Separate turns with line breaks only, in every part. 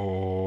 ओम।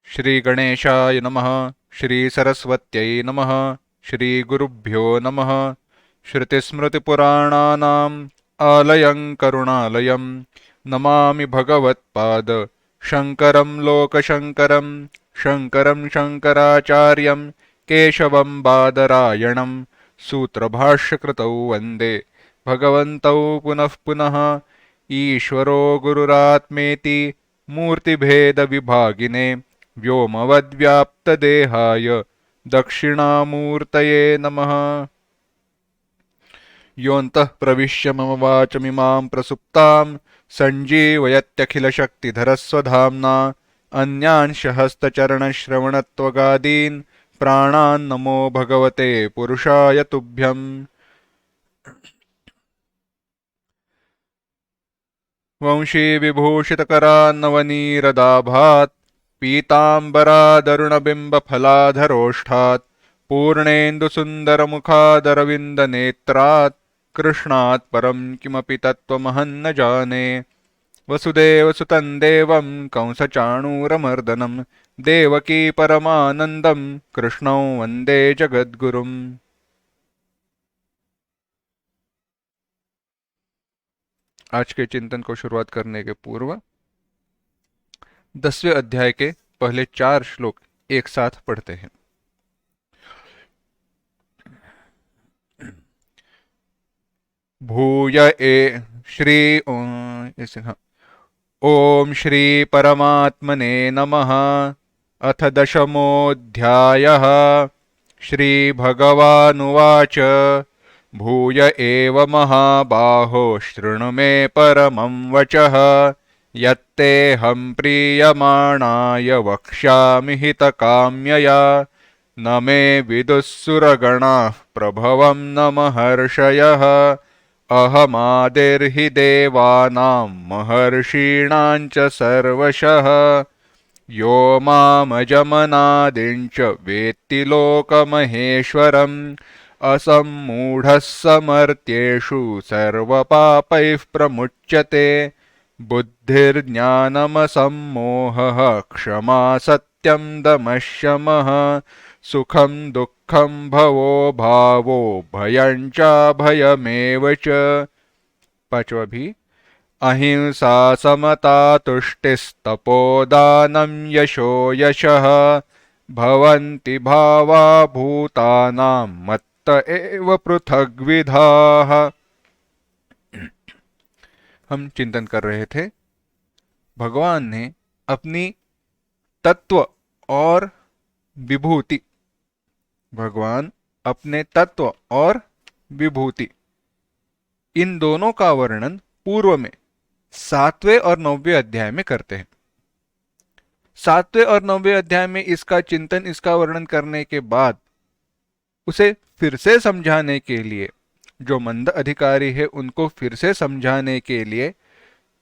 श्री गणेशाय नमः। श्री सरस्वत्यै नमः। श्री गुरुभ्यो नमः। श्रुतिस्मृतिपुराणानाम् आलयं करुणालयं नमामि भगवत्पाद शङ्करं लोकशङ्करं। शङ्करं शङ्कराचार्यं केशवं बादरायणं सूत्रभाष्यकृतौ वन्दे भगवन्तौ पुनः पुनः। ईश्वरो गुरुरात्मेति मूर्तिभेदविभागिने व्योमवद्व्याप्तदेहाय दक्षिणामूर्तये नमः। योऽन्तः प्रविश्य मम वाचमिमां प्रसुप्तां सञ्जीवयत्यखिलशक्तिधरस्वधाम्ना अन्यांश हस्तचरणश्रवणत्वगादीन् प्राणान् नमो भगवते पुरुषाय तुभ्यम्। वंशी विभूषितकरान्नवनीरदाभात् पीताम्बरादरुणबिम्बफलाधरोष्ठात् पूर्णेन्दुसुन्दरमुखादरविन्दनेत्रात् कृष्णात् परं किमपि तत्त्वमहं न जाने। वसुदेवसुतं देवं कंसचाणूरमर्दनं देवकी परमानन्दं कृष्णं वन्दे जगद्गुरुम्। आज के चिंतन को शुरुआत करने के पूर्व 10वें अध्याय के पहले 4 श्लोक एक साथ पढ़ते हैं। भूय ए श्री ओम श्री परमात्मने नमः। अथ दशमोऽध्यायः। श्री भगवानुवाच भूय एव महाबाहो शृणु मे परमं वचः यत्तेऽहं प्रीयमाणाय वक्ष्यामि हितकाम्यया। न मे विदुःसुरगणाः प्रभवं न महर्षयः अहमादिर्हि देवानां महर्षीणां च सर्वशः। यो मामजमनादिं च वेत्ति लोकमहेश्वरम् असम्मूढः समर्थ्येषु सर्वपापैः प्रमुच्यते। बुद्धिर्ज्ञानमसम्मोहः क्षमा सत्यं दमः शमः सुखं दुःखं भवो भावो भयं चाभयमेव च। पांचवा भी अहिंसा समता तुष्टिस्तपोदानं यशो यशः भवन्ति भावा भूतानां मत्त एव पृथग्विधाः। हम चिंतन कर रहे थे भगवान ने अपनी तत्व और विभूति, भगवान अपने तत्व और विभूति इन दोनों का वर्णन पूर्व में 7वें और 9वें अध्याय में करते हैं। 7वें और 9वें अध्याय में इसका चिंतन, इसका वर्णन करने के बाद उसे फिर से समझाने के लिए, जो मंद अधिकारी है उनको फिर से समझाने के लिए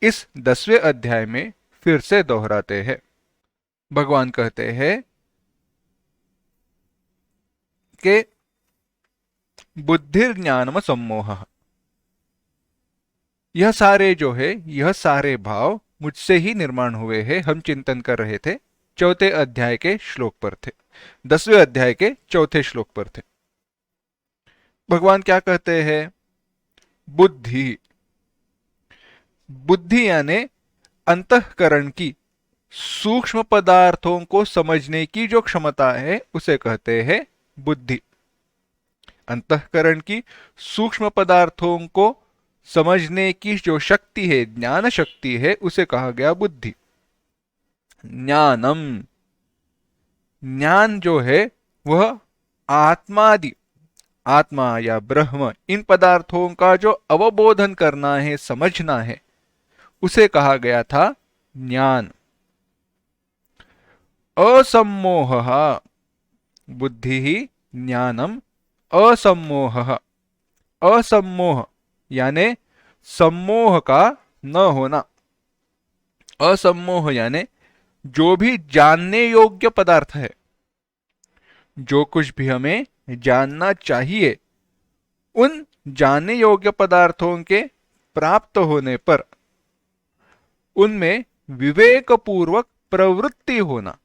इस 10वें अध्याय में फिर से दोहराते हैं। भगवान कहते हैं कि बुद्धिर्ज्ञानम सम्मोहः, यह सारे जो है, यह सारे भाव मुझसे ही निर्माण हुए हैं। हम चिंतन कर रहे थे 4थे अध्याय के श्लोक पर थे, 10वें अध्याय के 4थे श्लोक पर थे। भगवान क्या कहते हैं? बुद्धि, बुद्धि यानी अंतःकरण की सूक्ष्म पदार्थों को समझने की जो क्षमता है उसे कहते हैं बुद्धि। अंतःकरण की सूक्ष्म पदार्थों को समझने की जो शक्ति है, ज्ञान शक्ति है, उसे कहा गया बुद्धि। ज्ञानम, ज्ञान जो है वह आत्मादि, आत्मा या ब्रह्म, इन पदार्थों का जो अवबोधन करना है, समझना है, उसे कहा गया था ज्ञान। असम्मोहः बुद्धि ही ज्ञानम असम्मोहः। असम्मोह यानी सम्मोह का न होना। असम्मोह यानी जो भी जानने योग्य पदार्थ है, जो कुछ भी हमें जानना चाहिए, उन जानने योग्य पदार्थों के प्राप्त होने पर उनमें विवेक पूर्वक प्रवृत्ति होना।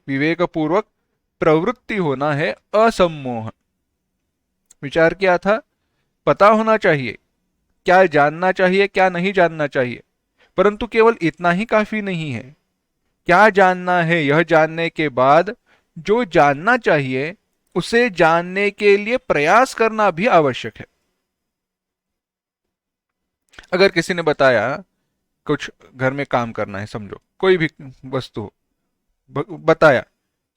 विवेक पूर्वक प्रवृत्ति होना है असम्मोह। विचार किया था, पता होना चाहिए, क्या जानना चाहिए क्या नहीं जानना चाहिए, परंतु केवल इतना ही काफी नहीं है। क्या जानना है, यह जानने के बाद जो जानना चाहिए उसे जानने के लिए प्रयास करना भी आवश्यक है। अगर किसी ने बताया कुछ घर में काम करना है, समझो कोई भी वस्तु हो, बताया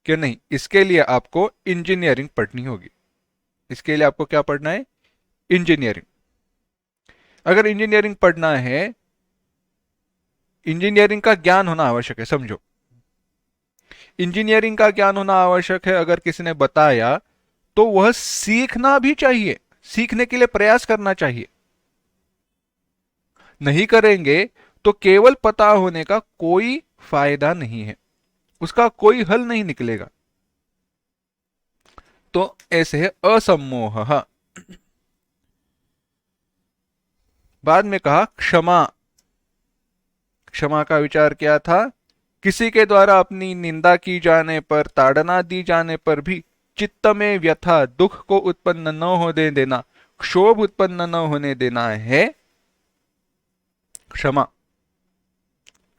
कि नहीं इसके लिए आपको इंजीनियरिंग पढ़नी होगी, इसके लिए आपको क्या पढ़ना है, इंजीनियरिंग। अगर इंजीनियरिंग पढ़ना है, इंजीनियरिंग का ज्ञान होना आवश्यक है, समझो इंजीनियरिंग का ज्ञान होना आवश्यक है। अगर किसी ने बताया तो वह सीखना भी चाहिए, सीखने के लिए प्रयास करना चाहिए। नहीं करेंगे तो केवल पता होने का कोई फायदा नहीं है, उसका कोई हल नहीं निकलेगा। तो ऐसे है असम्मोह। बाद में कहा क्षमा। क्षमा का विचार क्या था, किसी के द्वारा अपनी निंदा की जाने पर, ताड़ना दी जाने पर भी चित्त में व्यथा, दुख को उत्पन्न न होने देना, क्षोभ उत्पन्न न होने देना है क्षमा।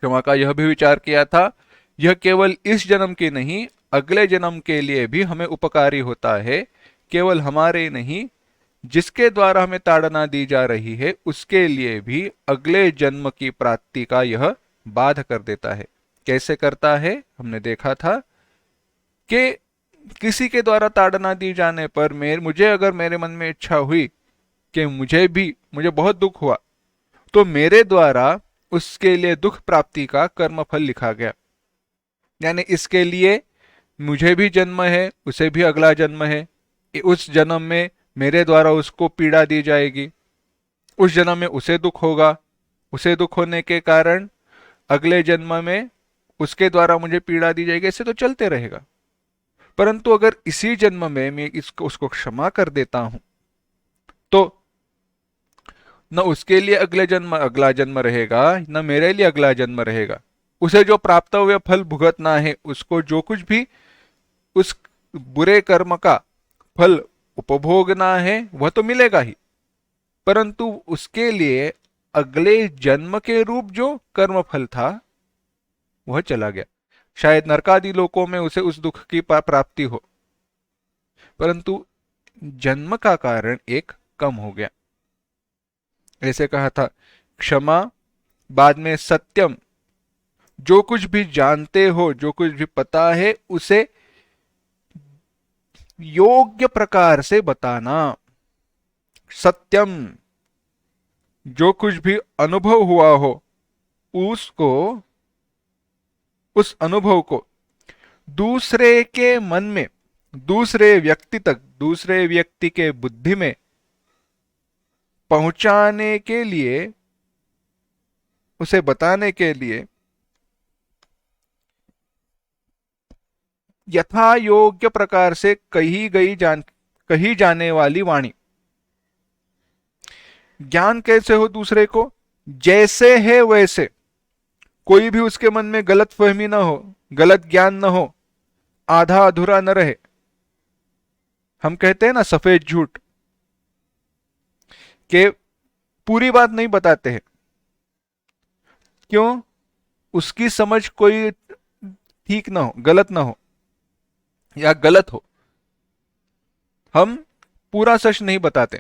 क्षमा का यह भी विचार किया था, यह केवल इस जन्म के नहीं अगले जन्म के लिए भी हमें उपकारी होता है। केवल हमारे नहीं, जिसके द्वारा हमें ताड़ना दी जा रही है उसके लिए भी अगले जन्म की प्राप्ति का यह बाध कर देता है। कैसे करता है, हमने देखा था कि किसी के द्वारा ताड़ना दी जाने पर मुझे अगर मेरे मन में इच्छा हुई कि मुझे बहुत दुख हुआ, तो मेरे द्वारा उसके लिए दुख प्राप्ति का कर्म फल लिखा गया। यानी इसके लिए मुझे भी जन्म है, उसे भी अगला जन्म है, उस जन्म में मेरे द्वारा उसको पीड़ा दी जाएगी, उस जन्म में उसे दुख होगा, उसे दुख होने के कारण अगले जन्म में उसके द्वारा मुझे पीड़ा दी जाएगी। ऐसे तो चलते रहेगा। परंतु अगर इसी जन्म में मैं उसको क्षमा कर देता हूं तो न उसके लिए अगला जन्म रहेगा, न मेरे लिए अगला जन्म रहेगा। उसे जो प्राप्त हुए फल भुगतना है, उसको जो कुछ भी उस बुरे कर्म का फल उपभोगना है वह तो मिलेगा ही, परंतु उसके लिए अगले जन्म के रूप जो कर्म फल था वह चला गया। शायद नरकादि लोकों में उसे उस दुख की प्राप्ति हो, परंतु जन्म का कारण एक कम हो गया। ऐसे कहा था क्षमा, बाद में सत्यम, जो कुछ भी जानते हो, जो कुछ भी पता है उसे योग्य प्रकार से बताना। सत्यम, जो कुछ भी अनुभव हुआ हो उसको, उस अनुभव को दूसरे के मन में, दूसरे व्यक्ति तक, दूसरे व्यक्ति के बुद्धि में पहुंचाने के लिए, उसे बताने के लिए यथा योग्य प्रकार से कही जाने वाली वाणी। ज्ञान कैसे हो दूसरे को, जैसे है वैसे, कोई भी उसके मन में गलत फहमी ना हो, गलत ज्ञान ना हो, आधा अधूरा न रहे। हम कहते हैं ना सफेद झूठ, के पूरी बात नहीं बताते हैं। क्यों, उसकी समझ कोई ठीक ना हो, गलत ना हो या गलत हो। हम पूरा सच नहीं बताते,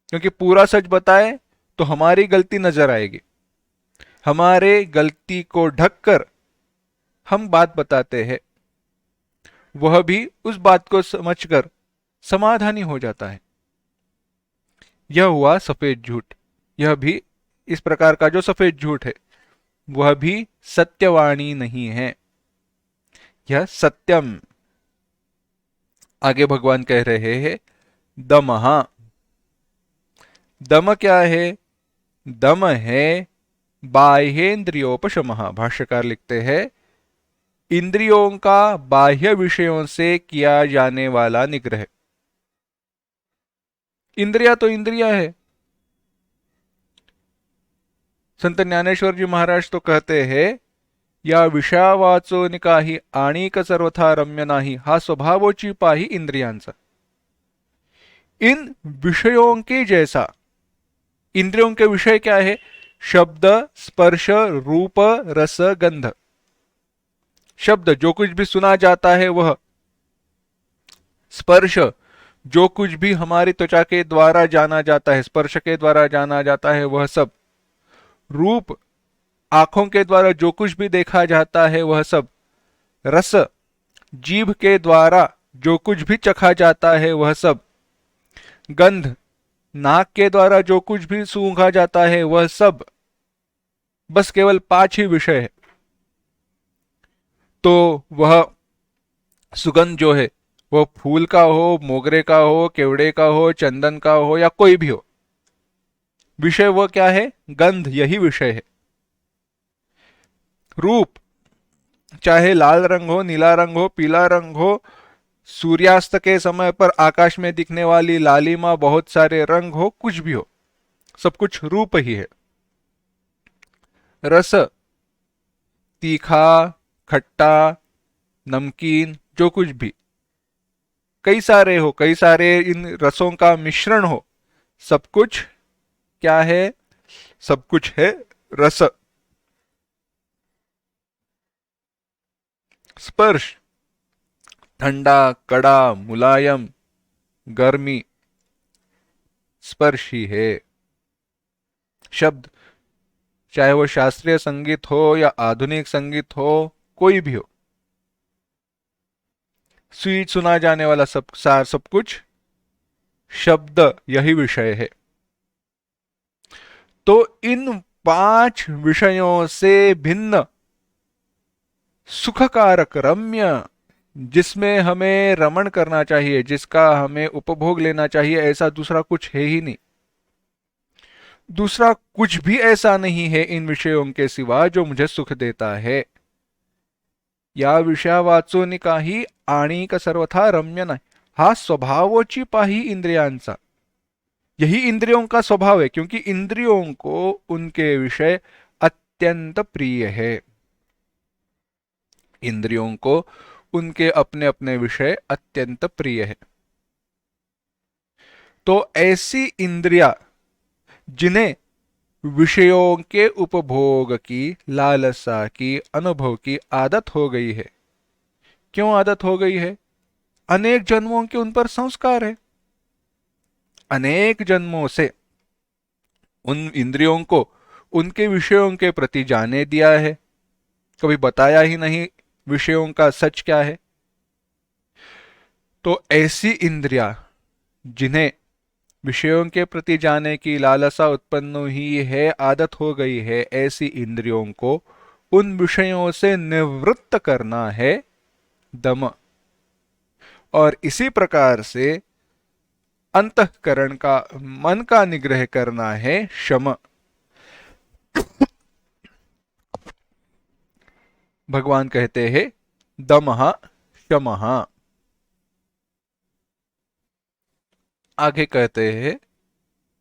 क्योंकि पूरा सच बताए तो हमारी गलती नजर आएगी। हमारे गलती को ढककर हम बात बताते हैं, वह भी उस बात को समझकर समाधानी हो जाता है। यह हुआ सफेद झूठ। यह भी इस प्रकार का जो सफेद झूठ है वह भी सत्यवाणी नहीं है, यह सत्यम। आगे भगवान कह रहे हैं दमहा। दम क्या है? दम है बाह्येन्द्रियोपशमः। भाष्यकार लिखते हैं इंद्रियों का बाह्य विषयों से किया जाने वाला निग्रह। इंद्रिया तो इंद्रिया है। संत ज्ञानेश्वर जी महाराज तो कहते हैं या विषयावाचो निकाही आणिक सर्वथा रम्य नाही, हा स्वभावोची पाही इंद्रियांचा। इन विषयों के जैसा, इंद्रियों के विषय क्या है? शब्द, स्पर्श, रूप, रस, गंध। शब्द जो कुछ भी सुना जाता है वह, स्पर्श जो कुछ भी हमारी त्वचा के द्वारा जाना जाता है, स्पर्श के द्वारा जाना जाता है वह सब। रूप आंखों के द्वारा जो कुछ भी देखा जाता है वह सब। रस जीभ के द्वारा जो कुछ भी चखा जाता है वह सब। गंध नाक के द्वारा जो कुछ भी सूंघा जाता है वह सब। बस केवल 5 ही विषय है। तो वह सुगंध जो है वह फूल का हो, मोगरे का हो, केवड़े का हो, चंदन का हो या कोई भी हो, विषय वह क्या है? गंध, यही विषय है। रूप चाहे लाल रंग हो, नीला रंग हो, पीला रंग हो, सूर्यास्त के समय पर आकाश में दिखने वाली लालिमा, बहुत सारे रंग हो, कुछ भी हो, सब कुछ रूप ही है। रस तीखा, खट्टा, नमकीन, जो कुछ भी, कई सारे हो, कई सारे इन रसों का मिश्रण हो, सब कुछ क्या है? सब कुछ है रस। स्पर्श ठंडा, कड़ा, मुलायम, गर्मी, स्पर्श ही है। शब्द चाहे वो शास्त्रीय संगीत हो या आधुनिक संगीत हो, कोई भी हो, स्वीट सुना जाने वाला सब सार, सब कुछ शब्द, यही विषय है। तो इन 5 विषयों से भिन्न सुखकारक, रम्य, जिसमें हमें रमण करना चाहिए, जिसका हमें उपभोग लेना चाहिए, ऐसा दूसरा कुछ है ही नहीं। दूसरा कुछ भी ऐसा नहीं है इन विषयों के सिवा जो मुझे सुख देता है। या विषयावाचोनिकाही आणिक सर्वथा रम्य नाही, हा स्वभावोची पाही इंद्रियांचा। यही इंद्रियों का स्वभाव है, क्योंकि इंद्रियों को उनके विषय अत्यंत प्रिय है। इंद्रियों को उनके अपने अपने विषय अत्यंत प्रिय है। तो ऐसी इंद्रिया जिन्हें विषयों के उपभोग की, लालसा की, अनुभव की आदत हो गई है। क्यों आदत हो गई है? अनेक जन्मों के उन पर संस्कार है। अनेक जन्मों से उन इंद्रियों को उनके विषयों के प्रति जाने दिया है, कभी बताया ही नहीं विषयों का सच क्या है। तो ऐसी इंद्रिया जिन्हें विषयों के प्रति जाने की लालसा उत्पन्न हुई है, आदत हो गई है, ऐसी इंद्रियों को उन विषयों से निवृत्त करना है दम। और इसी प्रकार से अंतःकरण का, मन का निग्रह करना है शम। भगवान कहते हैं दमः शमः। आगे कहते हैं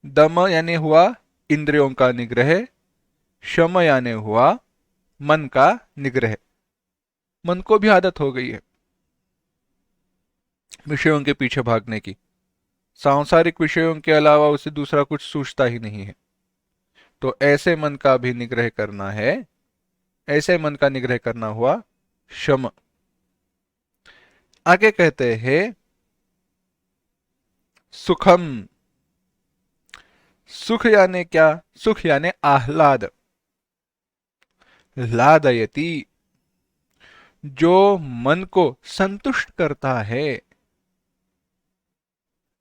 दम यानी हुआ इंद्रियों का निग्रह, शम यानी हुआ मन का निग्रह। मन को भी आदत हो गई है विषयों के पीछे भागने की। सांसारिक विषयों के अलावा उसे दूसरा कुछ सूझता ही नहीं है। तो ऐसे मन का भी निग्रह करना है, ऐसे मन का निग्रह करना हुआ शम। आगे कहते हैं सुखम। सुख यानी क्या? सुख यानी आह्लाद। लादयति, जो मन को संतुष्ट करता है,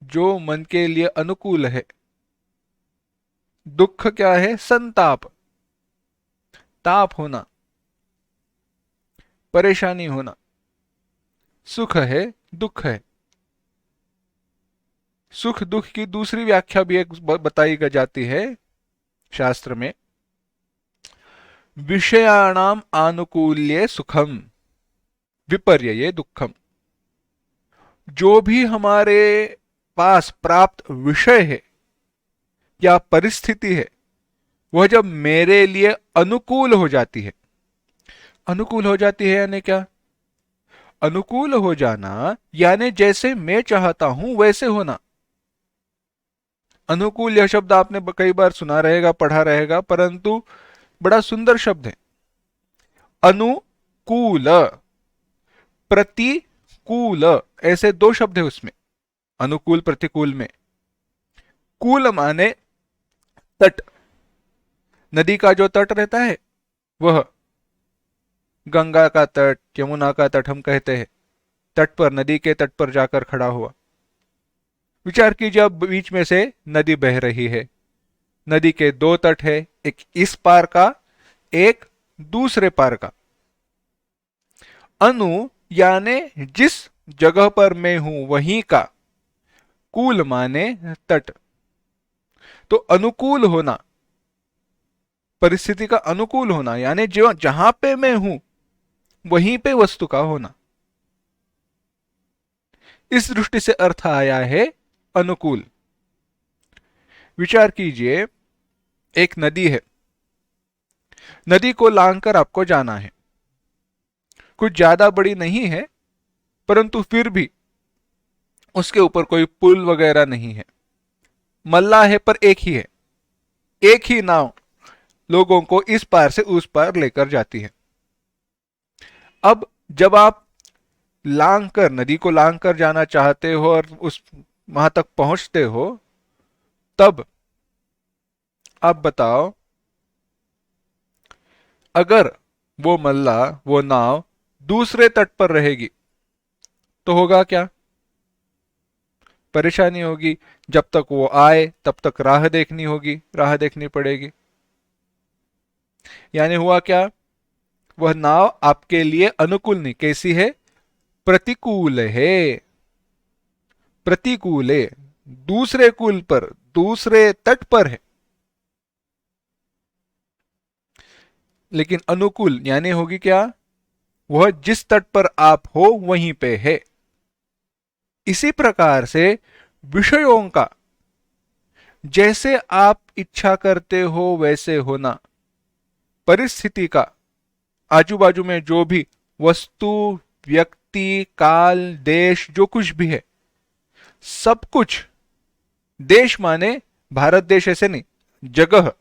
जो मन के लिए अनुकूल है। दुख क्या है? संताप, ताप होना, परेशानी होना। सुख है, दुख है। सुख दुख की दूसरी व्याख्या भी एक बताई जाती है शास्त्र में। विषयाणाम आनुकूल्ये सुखम, विपर्यये दुखम। जो भी हमारे पास प्राप्त विषय है या परिस्थिति है, वह जब मेरे लिए अनुकूल हो जाती है, अनुकूल हो जाती है यानी क्या? अनुकूल हो जाना यानी जैसे मैं चाहता हूं वैसे होना। अनुकूल यह शब्द आपने कई बार सुना रहेगा, पढ़ा रहेगा, परंतु बड़ा सुंदर शब्द है। अनुकूल, प्रतिकूल, ऐसे दो शब्द है उसमें, अनुकूल प्रतिकूल में। कूल माने तट, नदी का जो तट रहता है वह, गंगा का तट, यमुना का तट हम कहते हैं। तट पर, नदी के तट पर जाकर खड़ा हुआ। विचार कीजिए, अब बीच में से नदी बह रही है। नदी के दो तट है, एक इस पार का, एक दूसरे पार का। अनु यानी जिस जगह पर मैं हूं वहीं का, कूल माने तट। तो अनुकूल होना, परिस्थिति का अनुकूल होना यानी जो जहां पे मैं हूं वहीं पे वस्तु का होना। इस दृष्टि से अर्थ आया है अनुकूल। विचार कीजिए, एक नदी है, नदी को लांघकर आपको जाना है। कुछ ज्यादा बड़ी नहीं है, परंतु फिर भी उसके ऊपर कोई पुल वगैरह नहीं है। मल्ला है पर एक ही है, एक ही नाव लोगों को इस पार से उस पार लेकर जाती है। अब जब आप लांग कर, नदी को लांग कर जाना चाहते हो और उस वहां तक पहुंचते हो, तब आप बताओ, अगर वो मल्ला, वो नाव दूसरे तट पर रहेगी तो होगा क्या? परेशानी होगी। जब तक वो आए तब तक राह देखनी होगी, राह देखनी पड़ेगी। यानी हुआ क्या? वह नाव आपके लिए अनुकूल नहीं, कैसी है? प्रतिकूल है, प्रतिकूल है, दूसरे कूल पर, दूसरे तट पर है। लेकिन अनुकूल यानी होगी क्या? वह जिस तट पर आप हो वहीं पे है। इसी प्रकार से विषयों का जैसे आप इच्छा करते हो वैसे होना, परिस्थिति का, आजू बाजू में जो भी वस्तु, व्यक्ति, काल, देश, जो कुछ भी है, सब कुछ, देश माने भारत देश ऐसे नहीं, जगह,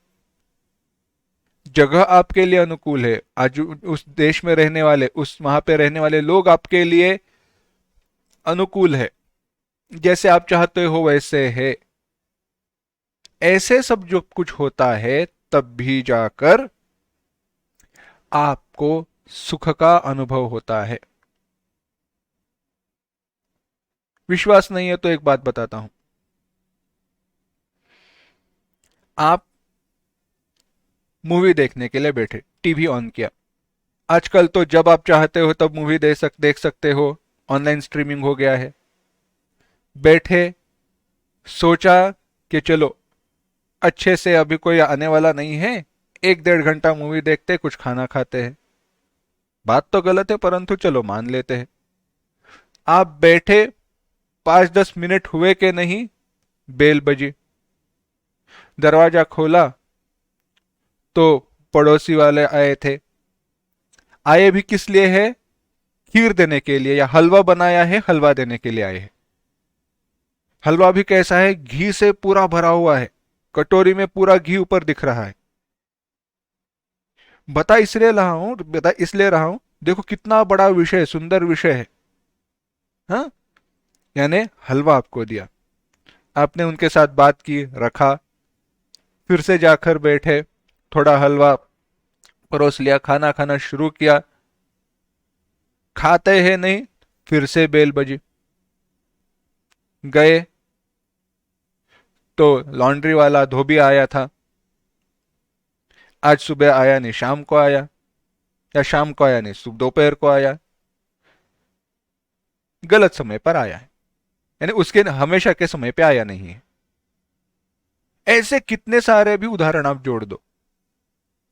जगह आपके लिए अनुकूल है। आज उस देश में रहने वाले, उस वहां पे रहने वाले लोग आपके लिए अनुकूल है, जैसे आप चाहते हो वैसे है। ऐसे सब जो कुछ होता है तब भी जाकर आपको सुख का अनुभव होता है। विश्वास नहीं है तो एक बात बताता हूं। आप मूवी देखने के लिए बैठे, टीवी ऑन किया। आजकल तो जब आप चाहते हो तब मूवी देख सकते हो, ऑनलाइन स्ट्रीमिंग हो गया है। बैठे, सोचा कि चलो अच्छे से, अभी कोई आने वाला नहीं है, 1-1.5 घंटा मूवी देखते, कुछ खाना खाते हैं। बात तो गलत है परंतु चलो मान लेते हैं। आप बैठे, 5-10 मिनट हुए कि नहीं, बेल बजी। दरवाजा खोला तो पड़ोसी वाले आए थे। आए भी किस लिए है? खीर देने के लिए, या हलवा बनाया है, हलवा देने के लिए आए हैं। हलवा भी कैसा है? घी से पूरा भरा हुआ है, कटोरी में पूरा घी ऊपर दिख रहा है। बता इसलिए रहा हूं, देखो कितना बड़ा विषय, सुंदर विषय है। हाँ, यानी हलवा आपको दिया, आपने उनके साथ बात की, रखा, फिर से जाकर बैठे, थोड़ा हलवा परोस लिया, खाना खाना शुरू किया। खाते हैं नहीं, फिर से बेल बजी। गए तो लॉन्ड्री वाला धोबी आया था, आज सुबह आया नहीं शाम को आया, या शाम को आया नहीं सुबह दोपहर को आया, गलत समय पर आया है, यानी उसके हमेशा के समय पे आया नहीं है। ऐसे कितने सारे भी उदाहरण आप जोड़ दो।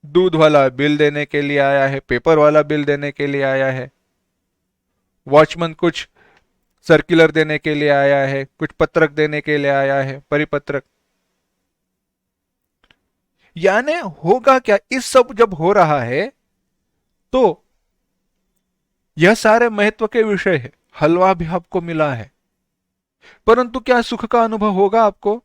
दूध वाला बिल देने के लिए आया है, पेपर वाला बिल देने के लिए आया है, वॉचमैन कुछ सर्कुलर देने के लिए आया है, कुछ पत्रक देने के लिए आया है, परिपत्रक। यानी होगा क्या, इस सब जब हो रहा है तो यह सारे महत्व के विषय है। हलवा भी आपको मिला है, परंतु क्या सुख का अनुभव होगा आपको?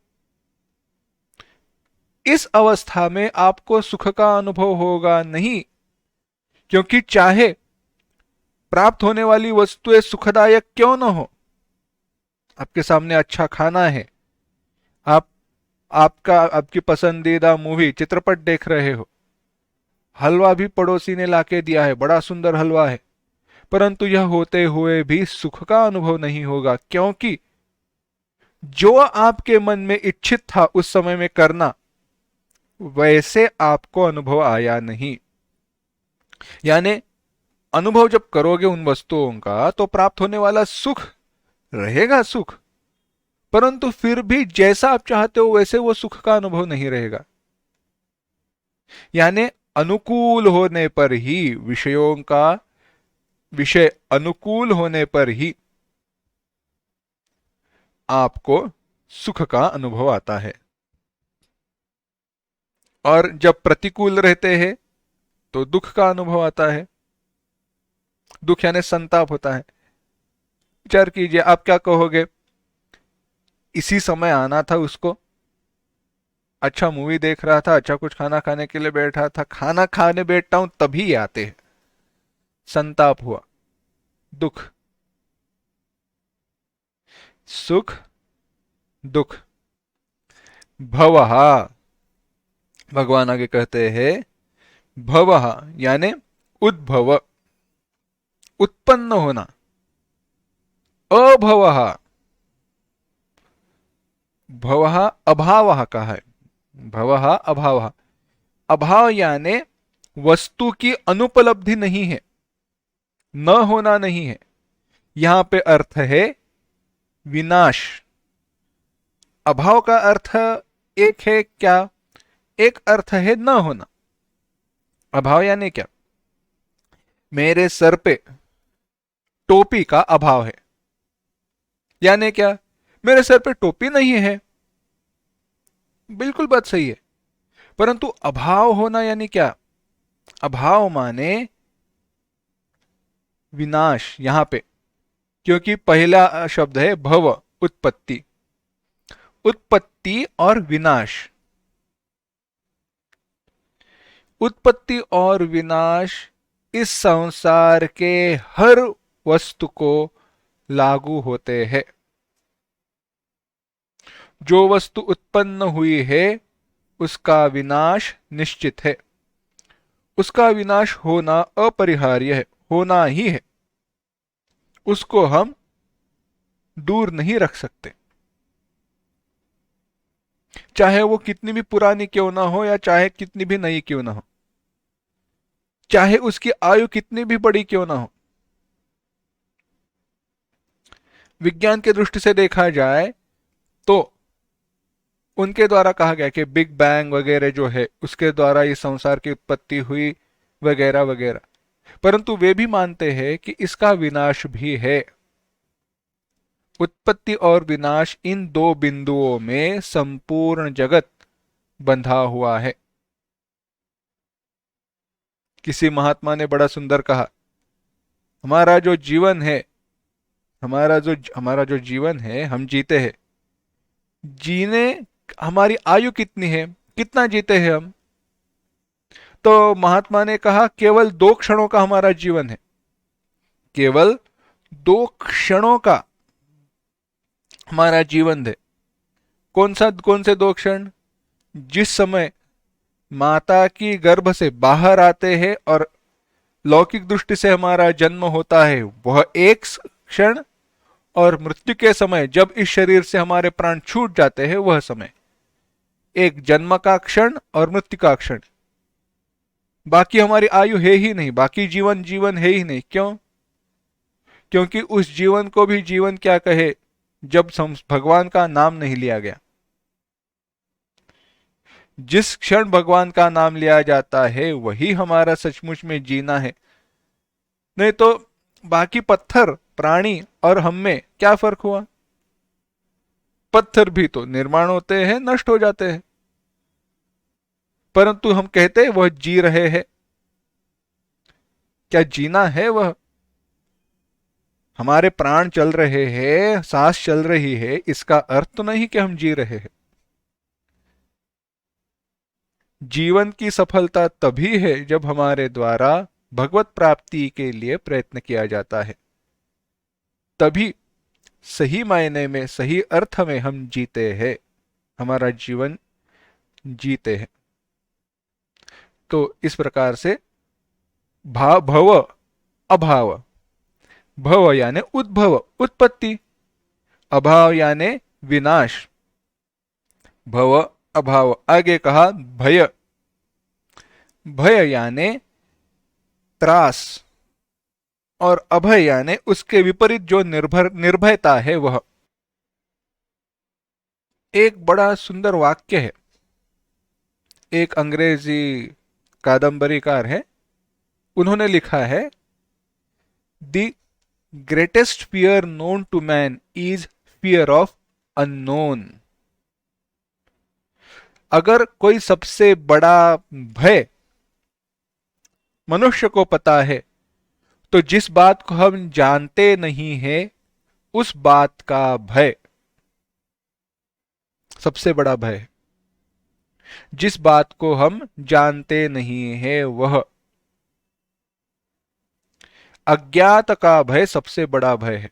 इस अवस्था में आपको सुख का अनुभव होगा नहीं, क्योंकि चाहे प्राप्त होने वाली वस्तुएं सुखदायक क्यों न हो, आपके सामने अच्छा खाना है, आप आपकी पसंदीदा मूवी चित्रपट देख रहे हो, हलवा भी पड़ोसी ने लाके दिया है, बड़ा सुंदर हलवा है, परंतु यह होते हुए भी सुख का अनुभव नहीं होगा, क्योंकि जो आपके मन में इच्छित था उस समय में करना, वैसे आपको अनुभव आया नहीं। यानी अनुभव जब करोगे उन वस्तुओं का तो प्राप्त होने वाला सुख रहेगा सुख, परंतु फिर भी जैसा आप चाहते हो वैसे वो सुख का अनुभव नहीं रहेगा। यानी अनुकूल होने पर ही विषयों का, विषय अनुकूल होने पर ही आपको सुख का अनुभव आता है, और जब प्रतिकूल रहते हैं तो दुख का अनुभव आता है। दुख यानी संताप होता है। विचार कीजिए, आप क्या कहोगे, इसी समय आना था उसको, अच्छा मूवी देख रहा था, अच्छा कुछ खाना खाने के लिए बैठा था, खाना खाने बैठता हूं तभी आते हैं, संताप हुआ, दुख, सुख, दुख। भवः, भगवान आगे कहते हैं भवः यानी उद्भव, उत्पन्न होना। अभवः, भवः अभावः का है, भवः अभावः। अभाव यानी वस्तु की अनुपलब्धि नहीं है, न होना नहीं है। यहां पे अर्थ है विनाश। अभाव का अर्थ एक है क्या, एक अर्थ है न होना। अभाव यानी क्या, मेरे सर पे टोपी का अभाव है, यानी क्या, मेरे सर पे टोपी नहीं है, बिल्कुल बात सही है, परंतु अभाव होना यानी क्या, अभाव माने विनाश यहां पे, क्योंकि पहला शब्द है भव, उत्पत्ति, उत्पत्ति और विनाश। उत्पत्ति और विनाश इस संसार के हर वस्तु को लागू होते हैं। जो वस्तु उत्पन्न हुई है उसका विनाश निश्चित है, उसका विनाश होना अपरिहार्य है, होना ही है, उसको हम दूर नहीं रख सकते। चाहे वो कितनी भी पुरानी क्यों ना हो, या चाहे कितनी भी नई क्यों ना हो, चाहे उसकी आयु कितनी भी बड़ी क्यों ना हो। विज्ञान के दृष्टि से देखा जाए तो उनके द्वारा कहा गया कि बिग बैंग वगैरह जो है उसके द्वारा इस संसार की उत्पत्ति हुई वगैरह वगैरह, परंतु वे भी मानते हैं कि इसका विनाश भी है। उत्पत्ति और विनाश, इन दो बिंदुओं में संपूर्ण जगत बंधा हुआ है। किसी महात्मा ने बड़ा सुंदर कहा, हमारा जो जीवन है, हमारा जो जीवन है, हम जीते हैं, जीने हमारी आयु कितनी है, कितना जीते हैं हम? तो महात्मा ने कहा केवल 2 क्षणों का हमारा जीवन है, केवल 2 क्षणों का हमारा जीवन है। कौन से 2 क्षण? जिस समय माता की गर्भ से बाहर आते हैं और लौकिक दृष्टि से हमारा जन्म होता है, वह एक क्षण, और मृत्यु के समय जब इस शरीर से हमारे प्राण छूट जाते हैं वह समय, एक जन्म का क्षण और मृत्यु का क्षण। बाकी हमारी आयु है ही नहीं, बाकी जीवन जीवन है ही नहीं। क्यों? क्योंकि उस जीवन को भी जीवन क्या कहे जब भगवान का नाम नहीं लिया गया। जिस क्षण भगवान का नाम लिया जाता है वही हमारा सचमुच में जीना है। नहीं तो बाकी पत्थर, प्राणी और हम में क्या फर्क हुआ? पत्थर भी तो निर्माण होते हैं, नष्ट हो जाते हैं, परंतु हम कहते हैं वह जी रहे हैं। क्या जीना है वह? हमारे प्राण चल रहे हैं, सांस चल रही है, इसका अर्थ तो नहीं कि हम जी रहे हैं। जीवन की सफलता तभी है जब हमारे द्वारा भगवत प्राप्ति के लिए प्रयत्न किया जाता है, तभी सही मायने में, सही अर्थ में हम जीते हैं, हमारा जीवन जीते हैं। तो इस प्रकार से भव अभाव, भव यानी उद्भव, उत्पत्ति, अभाव यानी विनाश, भव अभाव। आगे कहा भय, भय यानी त्रास, और अभय यानी उसके विपरीत जो निर्भयता है वह। एक बड़ा सुंदर वाक्य है, एक अंग्रेजी कादंबरीकार है, उन्होंने लिखा है, the greatest fear known to man is fear of unknown. अगर कोई सबसे बड़ा भय मनुष्य को पता है, तो जिस बात को हम जानते नहीं है उस बात का भय सबसे बड़ा भय है। जिस बात को हम जानते नहीं है वह, अज्ञात का भय सबसे बड़ा भय है।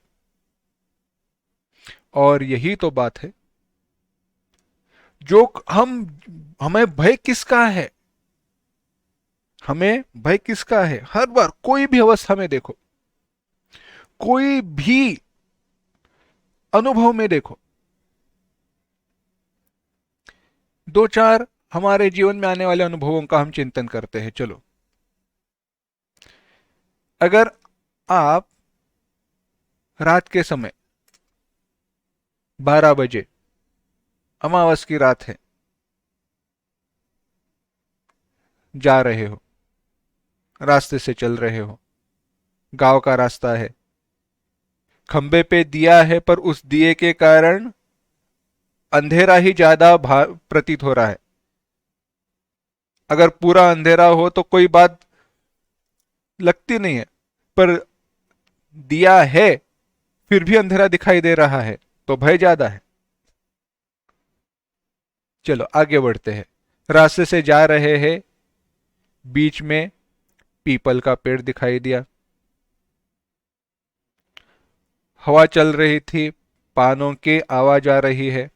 और यही तो बात है, जो हमें भय किसका है? हमें भय किसका है? हर बार कोई भी अवस्था में देखो, कोई भी अनुभव में देखो, दो चार हमारे जीवन में आने वाले अनुभवों का हम चिंतन करते हैं। चलो, अगर आप रात के समय 12 बजे, अमावस की रात है, जा रहे हो, रास्ते से चल रहे हो, गांव का रास्ता है, खंबे पे दिया है पर उस दिए के कारण अंधेरा ही ज्यादा प्रतीत हो रहा है। अगर पूरा अंधेरा हो तो कोई बात लगती नहीं है, पर दिया है फिर भी अंधेरा दिखाई दे रहा है तो भय ज्यादा है। चलो आगे बढ़ते हैं। रास्ते से जा रहे हैं, बीच में पीपल का पेड़ दिखाई दिया, हवा चल रही थी, पानों की आवाज आ रही है,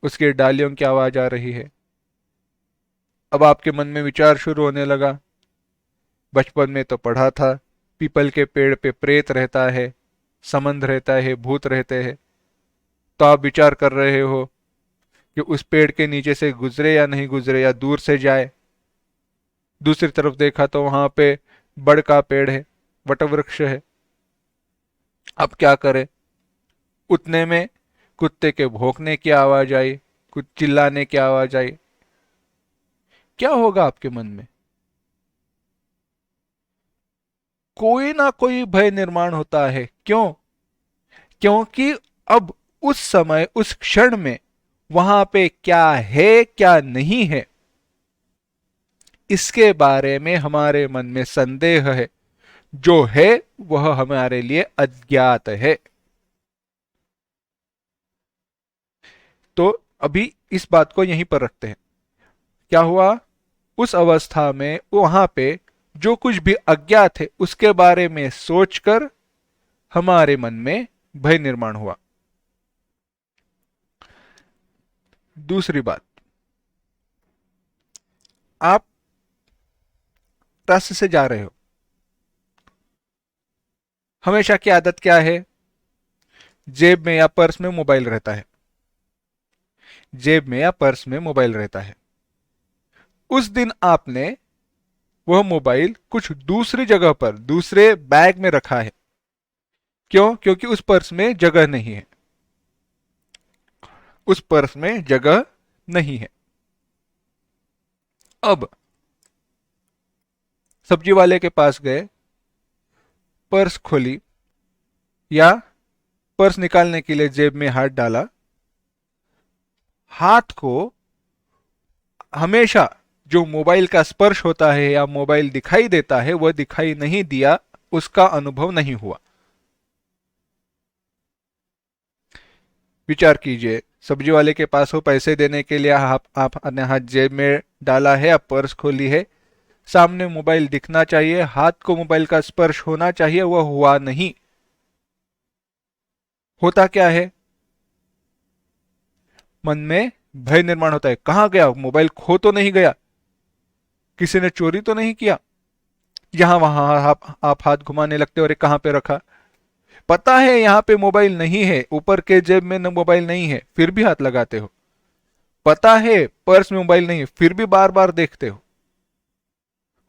उसके डालियों की आवाज आ रही है। अब आपके मन में विचार शुरू होने लगा, बचपन में तो पढ़ा था पीपल के पेड़ पे प्रेत रहता है, समंध रहता है, भूत रहते हैं। तो आप विचार कर रहे हो कि उस पेड़ के नीचे से गुजरे या नहीं गुजरे, या दूर से जाए। दूसरी तरफ देखा तो वहां पे बड़ का पेड़ है, वटवृक्ष है। अब क्या करे? उतने में कुत्ते के भौंकने की आवाज आई, कुछ चिल्लाने की आवाज आई। क्या होगा आपके मन में? कोई ना कोई भय निर्माण होता है। क्यों? क्योंकि अब उस समय, उस क्षण में वहां पे क्या है क्या नहीं है, इसके बारे में हमारे मन में संदेह है। जो है वह हमारे लिए अज्ञात है। तो अभी इस बात को यहीं पर रखते हैं। क्या हुआ? उस अवस्था में वहां पे जो कुछ भी अज्ञात है उसके बारे में सोचकर हमारे मन में भय निर्माण हुआ। दूसरी बात, आप रास्ते से जा रहे हो, हमेशा की आदत क्या है? जेब में या पर्स में मोबाइल रहता है, जेब में या पर्स में मोबाइल रहता है। उस दिन आपने वह मोबाइल कुछ दूसरी जगह पर दूसरे बैग में रखा है। क्यों? क्योंकि उस पर्स में जगह नहीं है। उस पर्स में जगह नहीं है। अब सब्जी वाले के पास गए, पर्स खोली, या पर्स निकालने के लिए जेब में हाथ डाला। हाथ को हमेशा जो मोबाइल का स्पर्श होता है या मोबाइल दिखाई देता है वह दिखाई नहीं दिया, उसका अनुभव नहीं हुआ। विचार कीजिए, सब्जी वाले के पास हो, पैसे देने के लिए आपने हाथ जेब में डाला है, आप पर्स खोली है, सामने मोबाइल दिखना चाहिए, हाथ को मोबाइल का स्पर्श होना चाहिए, वह हुआ नहीं। होता क्या है? मन में भय निर्माण होता है। कहां गया मोबाइल? खो तो नहीं गया? किसी ने चोरी तो नहीं किया? यहां वहां आप हाथ घुमाने लगते हो, अरे कहां पे रखा? पता है यहां पे मोबाइल नहीं है, ऊपर के जेब में मोबाइल नहीं है, फिर भी हाथ लगाते हो। पता है पर्स में मोबाइल नहीं है, फिर भी बार बार देखते हो।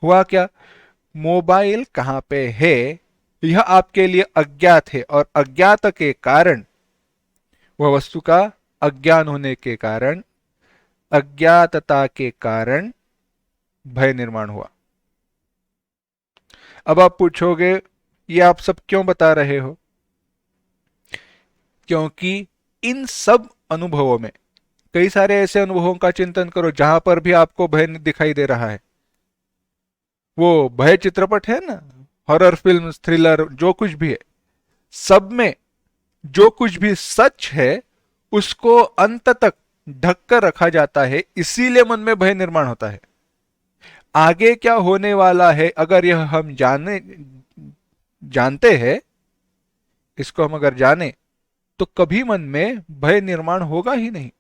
हुआ क्या? मोबाइल कहां पे है यह आपके लिए अज्ञात है, और अज्ञात के कारण, वह वस्तु का अज्ञान होने के कारण, अज्ञातता के कारण भय निर्माण हुआ। अब आप पूछोगे, ये आप सब क्यों बता रहे हो? क्योंकि इन सब अनुभवों में, कई सारे ऐसे अनुभवों का चिंतन करो जहां पर भी आपको भय दिखाई दे रहा है। वो भय चित्रपट है ना, हॉरर फिल्म, थ्रिलर, जो कुछ भी है, सब में जो कुछ भी सच है उसको अंत तक ढक कर रखा जाता है, इसीलिए मन में भय निर्माण होता है। आगे क्या होने वाला है अगर यह हम जानते हैं, इसको हम अगर जाने, तो कभी मन में भय निर्माण होगा ही नहीं।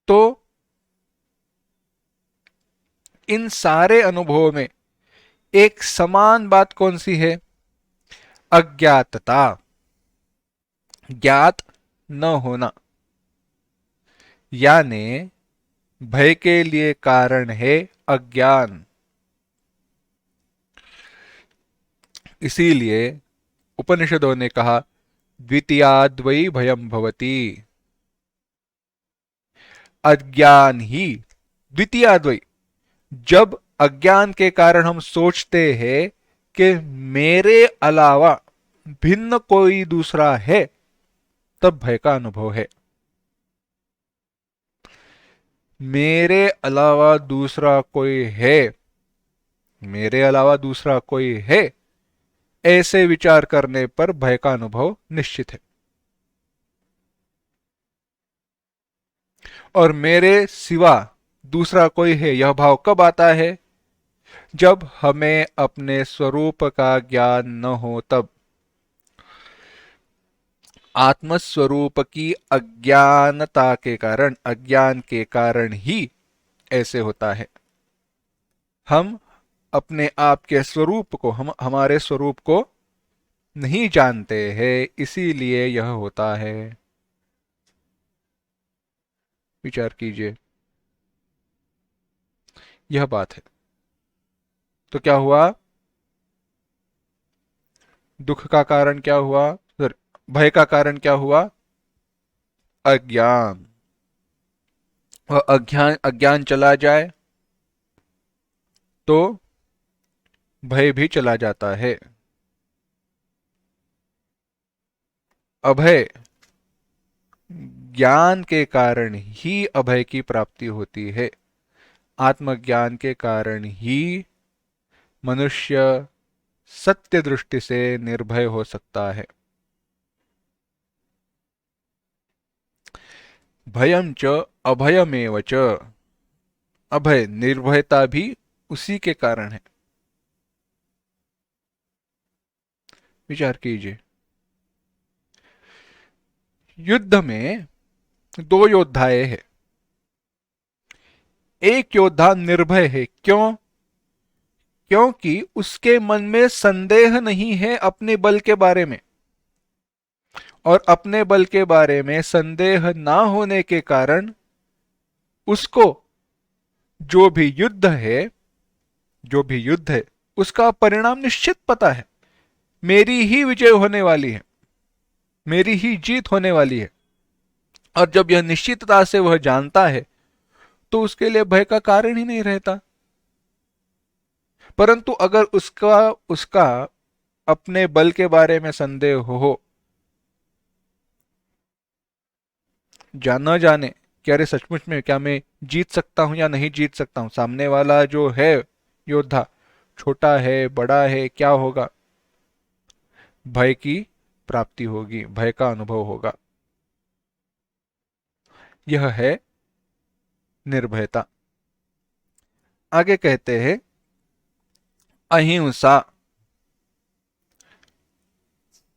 तो इन सारे अनुभवों में एक समान बात कौन सी है? अज्ञातता, ज्ञात न होना। यानी भय के लिए कारण है अज्ञान। इसीलिए उपनिषदों ने कहा, द्वितीयाद्वै भयम भवति। अज्ञान ही द्वितीयाद्वै। जब अज्ञान के कारण हम सोचते हैं कि मेरे अलावा भिन्न कोई दूसरा है, तब भय का अनुभव है। मेरे अलावा दूसरा कोई है, मेरे अलावा दूसरा कोई है, ऐसे विचार करने पर भय का अनुभव निश्चित है। और मेरे सिवा दूसरा कोई है, यह भाव कब आता है? जब हमें अपने स्वरूप का ज्ञान न हो तब। आत्मस्वरूप की अज्ञानता के कारण, अज्ञान के कारण ही ऐसे होता है। हम अपने आप के स्वरूप को, हम हमारे स्वरूप को नहीं जानते हैं, इसीलिए यह होता है। विचार कीजिए, यह बात है। तो क्या हुआ? दुख का कारण क्या हुआ? भय का कारण क्या हुआ? अज्ञान। वह अज्ञान अज्ञान चला जाए तो भय भी चला जाता है। अभय, ज्ञान के कारण ही अभय की प्राप्ति होती है। आत्मज्ञान के कारण ही मनुष्य सत्य दृष्टि से निर्भय हो सकता है। भयम च अभयमेव च। अभय, निर्भयता भी उसी के कारण है। विचार कीजिए, युद्ध में दो योद्धाएं हैं। एक योद्धा निर्भय है। क्यों? क्योंकि उसके मन में संदेह नहीं है अपने बल के बारे में। और अपने बल के बारे में संदेह ना होने के कारण उसको जो भी युद्ध है जो भी युद्ध है उसका परिणाम निश्चित पता है। मेरी ही विजय होने वाली है, मेरी ही जीत होने वाली है। और जब यह निश्चितता से वह जानता है तो उसके लिए भय का कारण ही नहीं रहता। परंतु अगर उसका उसका अपने बल के बारे में संदेह हो, न जाने कि अरे सचमुच में क्या मैं जीत सकता हूं या नहीं जीत सकता हूं, सामने वाला जो है योद्धा छोटा है बड़ा है, क्या होगा, भय की प्राप्ति होगी, भय का अनुभव होगा। यह है निर्भयता। आगे कहते हैं अहिंसा।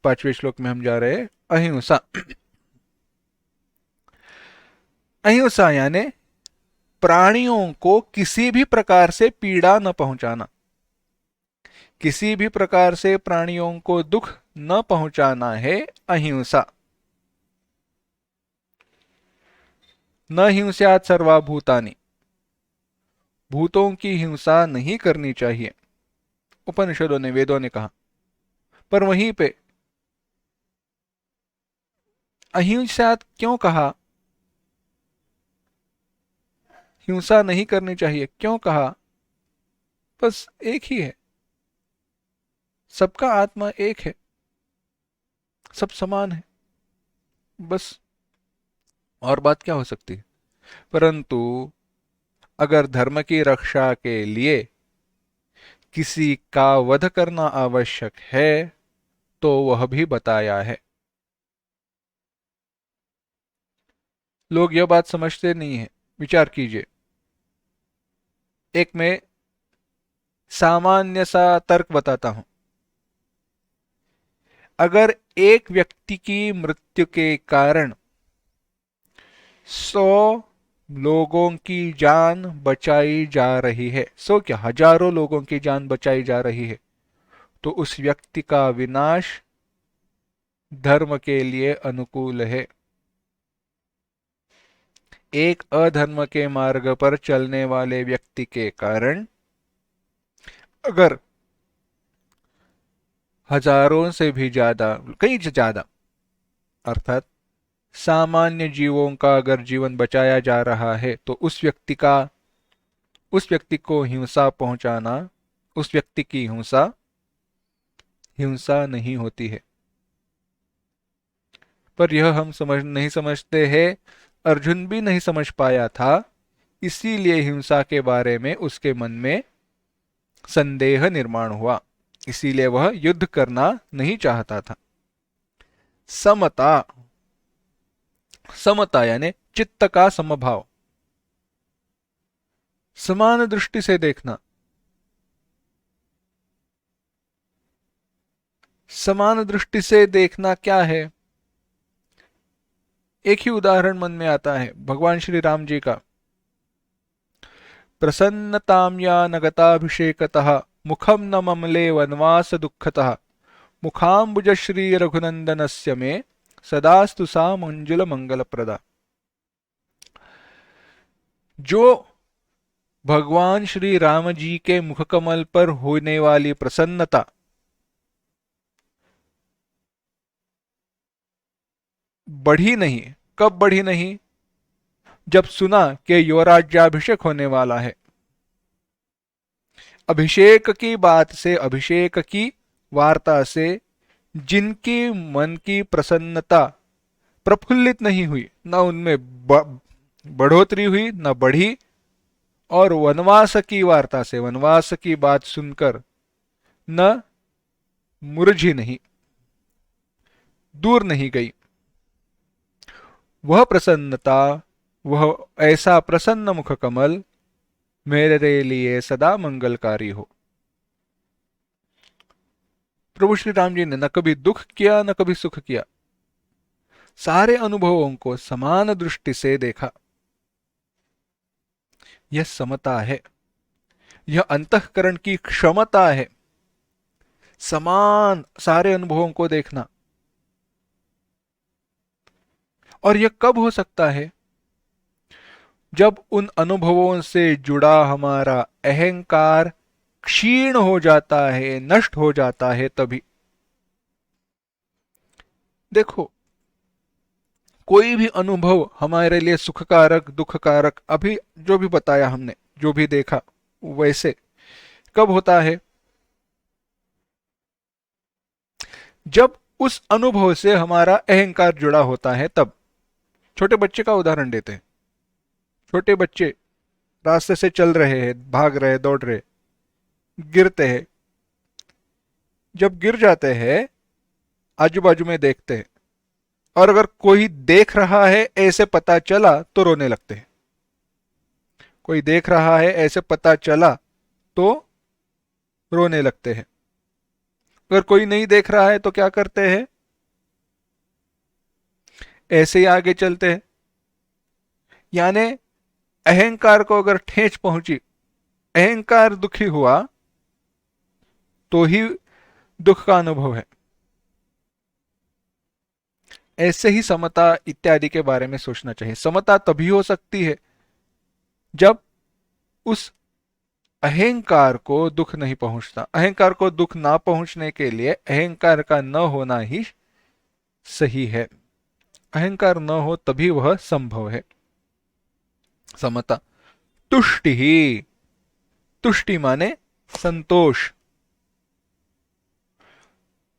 5वें श्लोक में हम जा रहे हैं अहिंसा। अहिंसा यानी प्राणियों को किसी भी प्रकार से पीड़ा न पहुंचाना, किसी भी प्रकार से प्राणियों को दुख न पहुंचाना है अहिंसा। न हिंस्यात् सर्वभूतानि, भूतों की हिंसा नहीं करनी चाहिए, उपनिषदों ने वेदों ने कहा। पर वहीं पे अहिंसा क्यों कहा, हिंसा नहीं करनी चाहिए क्यों कहा? बस एक ही है, सबका आत्मा एक है, सब समान है, बस और बात क्या हो सकती है। परंतु अगर धर्म की रक्षा के लिए किसी का वध करना आवश्यक है तो वह भी बताया है। लोग यह बात समझते नहीं है। विचार कीजिए, एक मैं सामान्य सा तर्क बताता हूं। अगर एक व्यक्ति की मृत्यु के कारण 100 लोगों की जान बचाई जा रही है, 100 क्या हजारों लोगों की जान बचाई जा रही है, तो उस व्यक्ति का विनाश धर्म के लिए अनुकूल है। एक अधर्म के मार्ग पर चलने वाले व्यक्ति के कारण अगर हजारों से भी ज्यादा, कई ज्यादा अर्थात सामान्य जीवों का अगर जीवन बचाया जा रहा है तो उस व्यक्ति को हिंसा पहुंचाना, उस व्यक्ति की हिंसा हिंसा नहीं होती है। पर यह हम नहीं समझते हैं। अर्जुन भी नहीं समझ पाया था, इसीलिए हिंसा के बारे में उसके मन में संदेह निर्माण हुआ, इसीलिए वह युद्ध करना नहीं चाहता था। समता, समता यानी चित्त का समभाव, समान दृष्टि से देखना। समान दृष्टि से देखना क्या है? एक ही उदाहरण मन में आता है भगवान श्री राम जी का। प्रसन्नताम या नगताभिषेकतः मुखम न ममले वनवास दुखतः मुखाम्बुज श्री रघुनंदनस्य मे सदास्तु सा मंजुल मंगल प्रदा। जो भगवान श्री राम जी के मुखकमल पर होने वाली प्रसन्नता बढ़ी नहीं, कब बढ़ी नहीं? जब सुना कि युवराज्याभिषेक होने वाला है। अभिषेक की बात से, अभिषेक की वार्ता से जिनकी मन की प्रसन्नता प्रफुल्लित नहीं हुई, न उनमें बढ़ोतरी हुई न बढ़ी, और वनवास की वार्ता से, वनवास की बात सुनकर न मुरझी नहीं, दूर नहीं गई, वह प्रसन्नता, वह ऐसा प्रसन्न मुख कमल मेरे लिए सदा मंगलकारी हो। प्रभु श्री राम जी ने न कभी दुख किया न कभी सुख किया, सारे अनुभवों को समान दृष्टि से देखा। यह समता है, यह अंतःकरण की क्षमता है, समान सारे अनुभवों को देखना। और यह कब हो सकता है? जब उन अनुभवों से जुड़ा हमारा अहंकार क्षीण हो जाता है, नष्ट हो जाता है, तभी। देखो, कोई भी अनुभव हमारे लिए सुखकारक दुखकारक, अभी जो भी बताया हमने, जो भी देखा, वैसे कब होता है? जब उस अनुभव से हमारा अहंकार जुड़ा होता है, तब। छोटे बच्चे का उदाहरण देते हैं। छोटे बच्चे रास्ते से चल रहे हैं, भाग रहे, दौड़ रहे, गिरते हैं। जब गिर जाते हैं, आजू बाजू में देखते हैं, और अगर कोई देख रहा है ऐसे पता चला तो रोने लगते हैं। कोई देख रहा है ऐसे पता चला तो रोने लगते हैं। अगर कोई नहीं देख रहा है तो क्या करते हैं? ऐसे ही आगे चलते हैं। यानी अहंकार को अगर ठेस पहुंची, अहंकार दुखी हुआ, तो ही दुख का अनुभव है। ऐसे ही समता इत्यादि के बारे में सोचना चाहिए। समता तभी हो सकती है जब उस अहंकार को दुख नहीं पहुंचता। अहंकार को दुख ना पहुंचने के लिए अहंकार का न होना ही सही है। अहंकार न हो तभी वह संभव है। समता। तुष्टि ही, तुष्टि माने संतोष।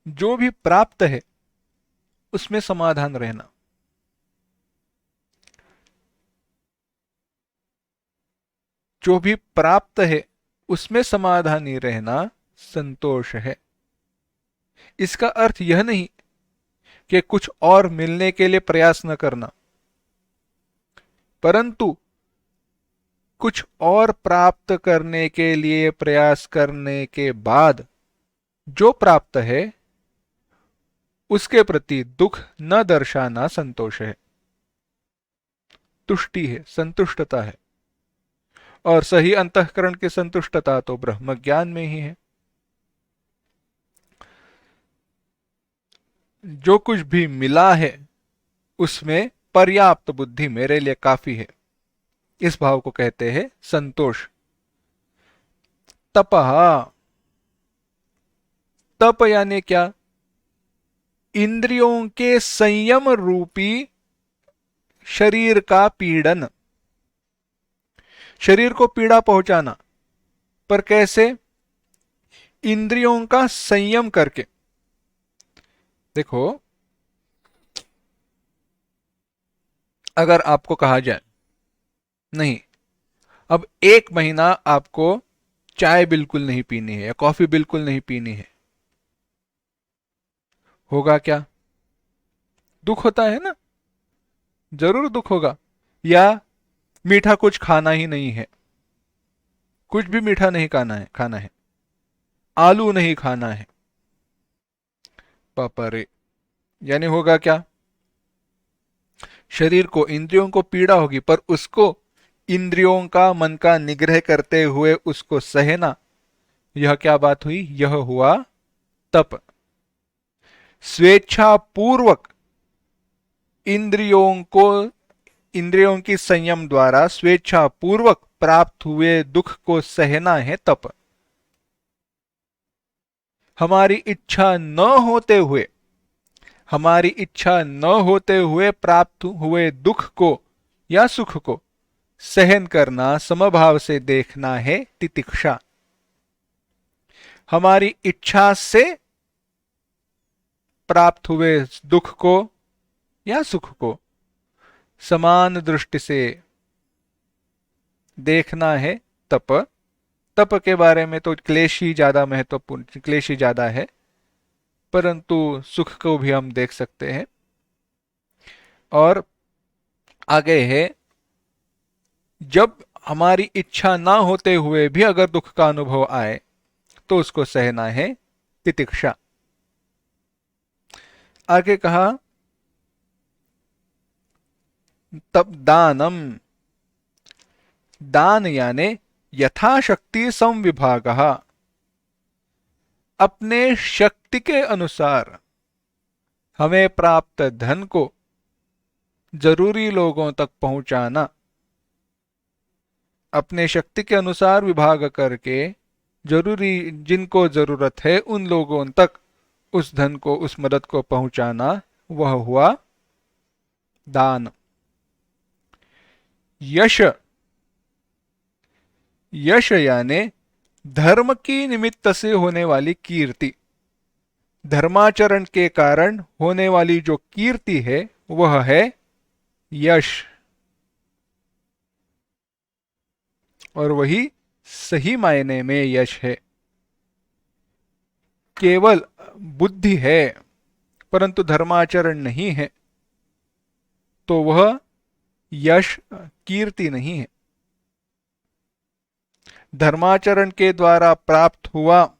जो भी प्राप्त है उसमें समाधान रहना। जो भी प्राप्त है उसमें समाधानी रहना संतोष है। इसका अर्थ यह नहीं कि कुछ और मिलने के लिए प्रयास न करना, परंतु कुछ और प्राप्त करने के लिए प्रयास करने के बाद जो प्राप्त है उसके प्रति दुख न दर्शाना संतोष है, तुष्टि है, संतुष्टता है। और सही अंतःकरण की संतुष्टता तो ब्रह्म ज्ञान में ही है। जो कुछ भी मिला है उसमें पर्याप्त बुद्धि मेरे लिए काफी है, इस भाव को कहते हैं संतोष। तपः, तप यानी क्या? इंद्रियों के संयम रूपी शरीर का पीड़न, शरीर को पीड़ा पहुंचाना। पर कैसे? इंद्रियों का संयम करके। देखो, अगर आपको कहा जाए नहीं, अब 1 महीना आपको चाय बिल्कुल नहीं पीनी है या कॉफी बिल्कुल नहीं पीनी है, होगा क्या? दुख होता है ना, जरूर दुख होगा। या मीठा कुछ खाना ही नहीं है, कुछ भी मीठा नहीं खाना है, आलू नहीं खाना है, पापा रे। यानी होगा क्या? शरीर को, इंद्रियों को पीड़ा होगी, पर उसको इंद्रियों का, मन का निग्रह करते हुए उसको सहना, यह क्या बात हुई? यह हुआ तप। स्वेच्छा पूर्वक इंद्रियों को, इंद्रियों की संयम द्वारा स्वेच्छा पूर्वक प्राप्त हुए दुख को सहना है तप। हमारी इच्छा न होते हुए, हमारी इच्छा न होते हुए प्राप्त हुए दुख को या सुख को सहन करना, समभाव से देखना है तितिक्षा। हमारी इच्छा से प्राप्त हुए दुख को या सुख को समान दृष्टि से देखना है तप। तप के बारे में तो क्लेश ही ज्यादा महत्वपूर्ण, क्लेश ही ज्यादा है, परंतु सुख को भी हम देख सकते हैं। और आगे है, जब हमारी इच्छा ना होते हुए भी अगर दुख का अनुभव आए तो उसको सहना है तितिक्षा। आगे कहा तब दानम, दान यानी यथाशक्ति संविभाग, अपने शक्ति के अनुसार हमें प्राप्त धन को जरूरी लोगों तक पहुंचाना, अपने शक्ति के अनुसार विभाग करके जरूरी जिनको जरूरत है उन लोगों तक उस धन को, उस मदद को पहुंचाना, वह हुआ दान। यश, यश यानी धर्म की निमित्त से होने वाली कीर्ति, धर्माचरण के कारण होने वाली जो कीर्ति है वह है यश। और वही सही मायने में यश है। केवल बुद्धि है परंतु धर्माचरण नहीं है तो वह यश, कीर्ति नहीं है। धर्माचरण के द्वारा प्राप्त हुआ,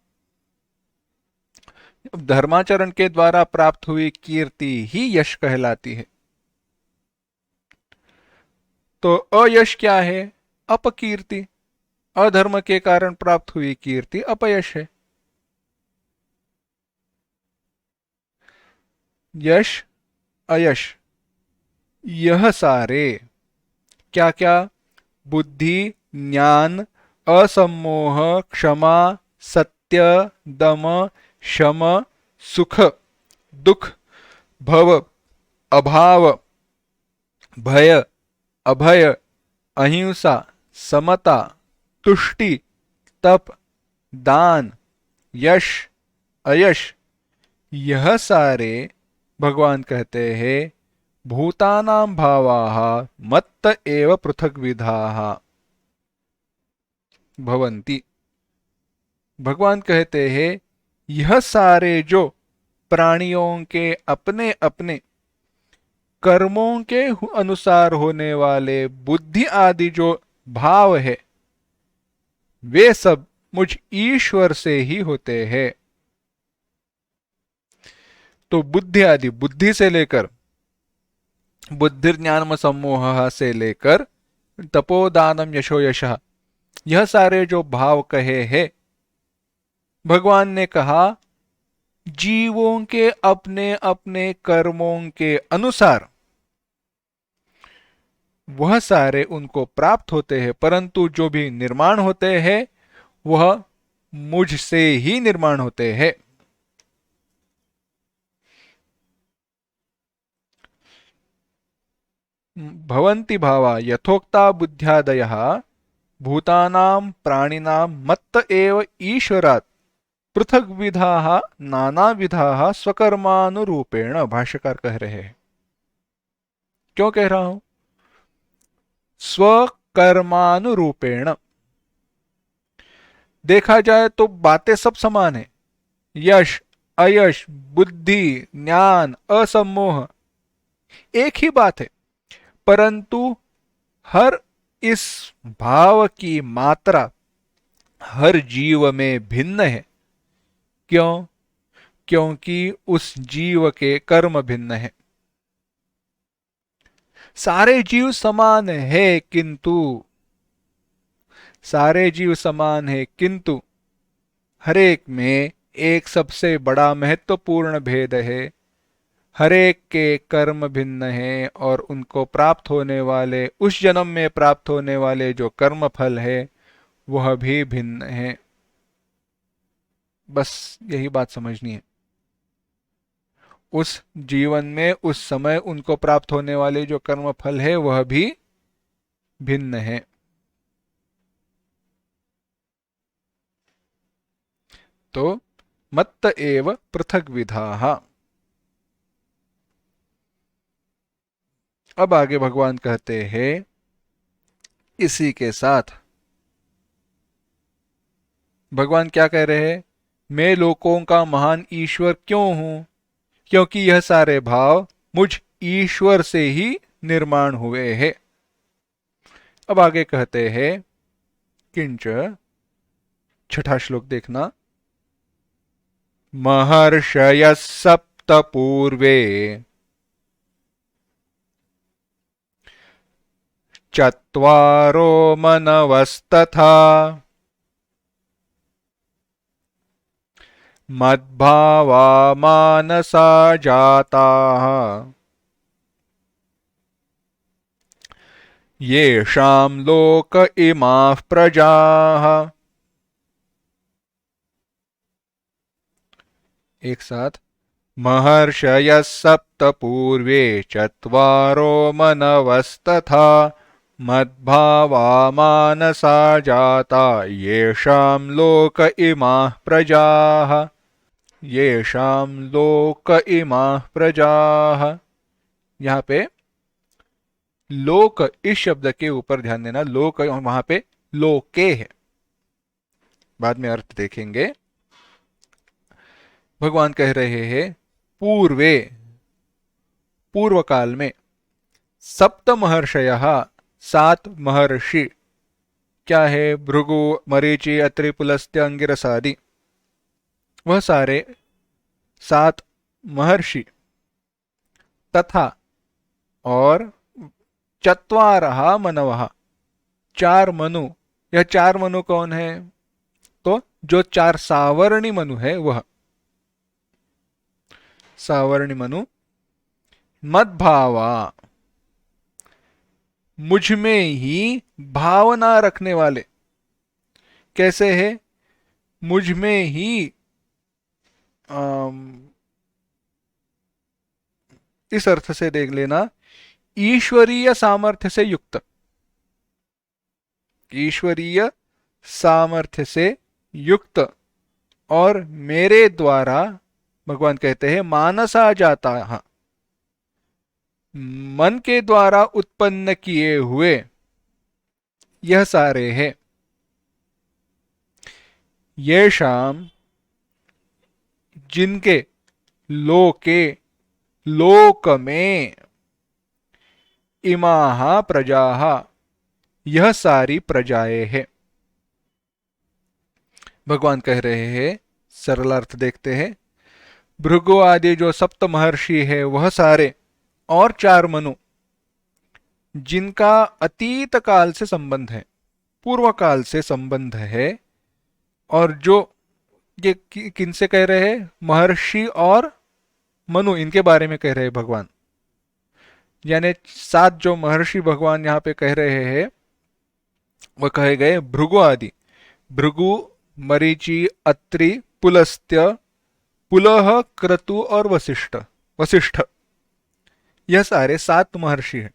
धर्माचरण के द्वारा प्राप्त हुई कीर्ति ही यश कहलाती है। तो अयश क्या है? अपकीर्ति। अधर्म के कारण प्राप्त हुई कीर्ति अपयश है। यश, अयश, यह सारे क्या क्या? बुद्धि, ज्ञान, असम्मोह, क्षमा, सत्य, दम, शम, सुख, दुख, भव, अभाव, भय, अभय, अहिंसा, समता, तुष्टि, तप, दान, यश, अयश, यह सारे भगवान कहते हैं भूतानां भावाः मत्त एव पृथग्विधाः भवन्ति। भगवान कहते हैं यह सारे जो प्राणियों के अपने अपने कर्मों के अनुसार होने वाले बुद्धि आदि जो भाव है वे सब मुझ ईश्वर से ही होते हैं। तो बुद्धि आदि, बुद्धि से लेकर बुद्धिर्ज्ञानम सम्मोह से लेकर तपोदानम यशो यशः, यह सारे जो भाव कहे हैं भगवान ने कहा जीवों के अपने अपने कर्मों के अनुसार वह सारे उनको प्राप्त होते हैं, परंतु जो भी निर्माण होते हैं वह मुझसे ही निर्माण होते हैं। भवन्ति भावा यथोक्ता बुद्ध्यादयः भूतानां प्राणिनां मत्त एव ईश्वरात् पृथग्विधाः नानाविधाः स्वकर्मानुरूपेण। भाष्यकार कह रहे हैं, क्यों कह रहा हूं? स्वकर्मानुरूपेण। देखा जाए तो बातें सब समान है, यश, अयश, बुद्धि, ज्ञान, असम्मोह, एक ही बात है, परंतु हर इस भाव की मात्रा हर जीव में भिन्न है। क्यों? क्योंकि उस जीव के कर्म भिन्न है। सारे जीव समान है किंतु, सारे जीव समान है किंतु हरेक में एक सबसे बड़ा महत्वपूर्ण भेद है। हरेक के कर्म भिन्न हैं और उनको प्राप्त होने वाले, उस जन्म में प्राप्त होने वाले जो कर्म फल है वह भी भिन्न है। बस यही बात समझनी है। उस जीवन में उस समय उनको प्राप्त होने वाले जो कर्म फल है वह भी भिन्न है। तो मत्त एव पृथक विधाः। अब आगे भगवान कहते हैं इसी के साथ भगवान क्या कह रहे हैं? मैं लोकों का महान ईश्वर क्यों हूं? क्योंकि यह सारे भाव मुझ ईश्वर से ही निर्माण हुए हैं। अब आगे कहते हैं किंच, छठा श्लोक देखना। महर्षयः सप्त पूर्वे चत्वारो मनवस्तथा मद्भावा मानसा जाताः येषां लोक इमाः प्रजाः। एक साथ। महर्षयः सप्त पूर्वे चत्वारो मनवस्तथा मद्भावा मानसा जाता येषां लोक इमाः प्रजाः। येषां लोक इमाः प्रजाः। यहाँ पे लोक इस शब्द के ऊपर ध्यान देना। लोक वहां पे लोके है, बाद में अर्थ देखेंगे। भगवान कह रहे हैं पूर्वे, पूर्व काल में, सप्त महर्षयः, सात महर्षि, क्या है, भृगु, मरीचि, अत्रि, पुलस्त्य, अंगिरस आदि, वह सारे सात महर्षि, तथा और चत्वारः मनवः, चार मनु। यह चार मनु कौन है? तो जो चार सावर्णी मनु है वह सावर्णी मनु। मद्भावा, मुझ में ही भावना रखने वाले। कैसे है? मुझ में ही इस अर्थ से देख लेना, ईश्वरीय सामर्थ्य से युक्त, ईश्वरीय सामर्थ्य से युक्त, और मेरे द्वारा, भगवान कहते हैं, मानसा जाता है, मन के द्वारा उत्पन्न किए हुए यह सारे हैं। येषाम, जिनके, लोके, लोक में, इमाः प्रजाः, यह सारी प्रजाएं हैं। भगवान कह रहे हैं, सरल अर्थ देखते हैं। भृगु आदि जो सप्त महर्षि है वह सारे, और चार मनु, जिनका अतीत काल से संबंध है, पूर्व काल से संबंध है, और जो ये किनसे कह रहे हैं? महर्षि और मनु, इनके बारे में कह रहे हैं भगवान। यानी सात जो महर्षि भगवान यहाँ पे कह रहे हैं वह कहे गए भृगु आदि, भृगु, मरीचि, अत्रि, पुलस्त्य, पुलह, क्रतु और वशिष्ठ, वशिष्ठ, यह सारे सात महर्षि हैं।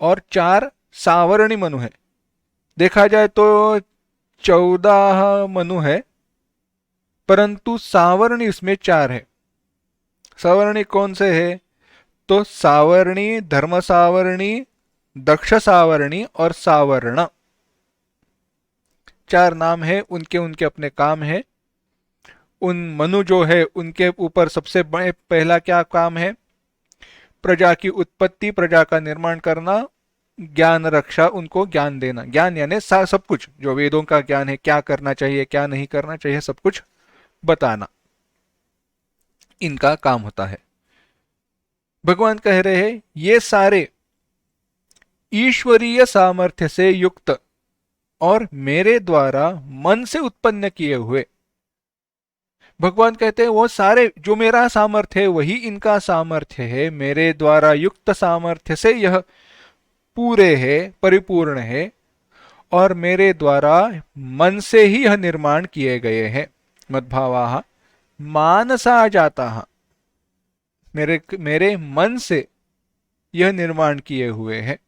और चार सावर्णी मनु है। देखा जाए तो 14 मनु है, परंतु सावर्णी इसमें चार है। सावर्णी कौन से है? तो सावर्णी, धर्म सावर्णी, दक्ष सावर्णी और सावर्ण, चार नाम है उनके, उनके अपने काम है। उन मनु जो है उनके ऊपर सबसे बड़े पहला क्या काम है? प्रजा की उत्पत्ति, प्रजा का निर्माण करना, ज्ञान रक्षा, उनको ज्ञान देना। ज्ञान यानी सब कुछ, जो वेदों का ज्ञान है, क्या करना चाहिए क्या नहीं करना चाहिए, सब कुछ बताना, इनका काम होता है। भगवान कह रहे हैं ये सारे ईश्वरीय सामर्थ्य से युक्त और मेरे द्वारा मन से उत्पन्न किए हुए। भगवान कहते हैं वो सारे जो मेरा सामर्थ्य है वही इनका सामर्थ्य है, मेरे द्वारा युक्त सामर्थ्य से यह पूरे है, परिपूर्ण है, और मेरे द्वारा मन से ही यह निर्माण किए गए हैं। मद्भावाः मानसा जाताः, मेरे मेरे मन से यह निर्माण किए हुए हैं।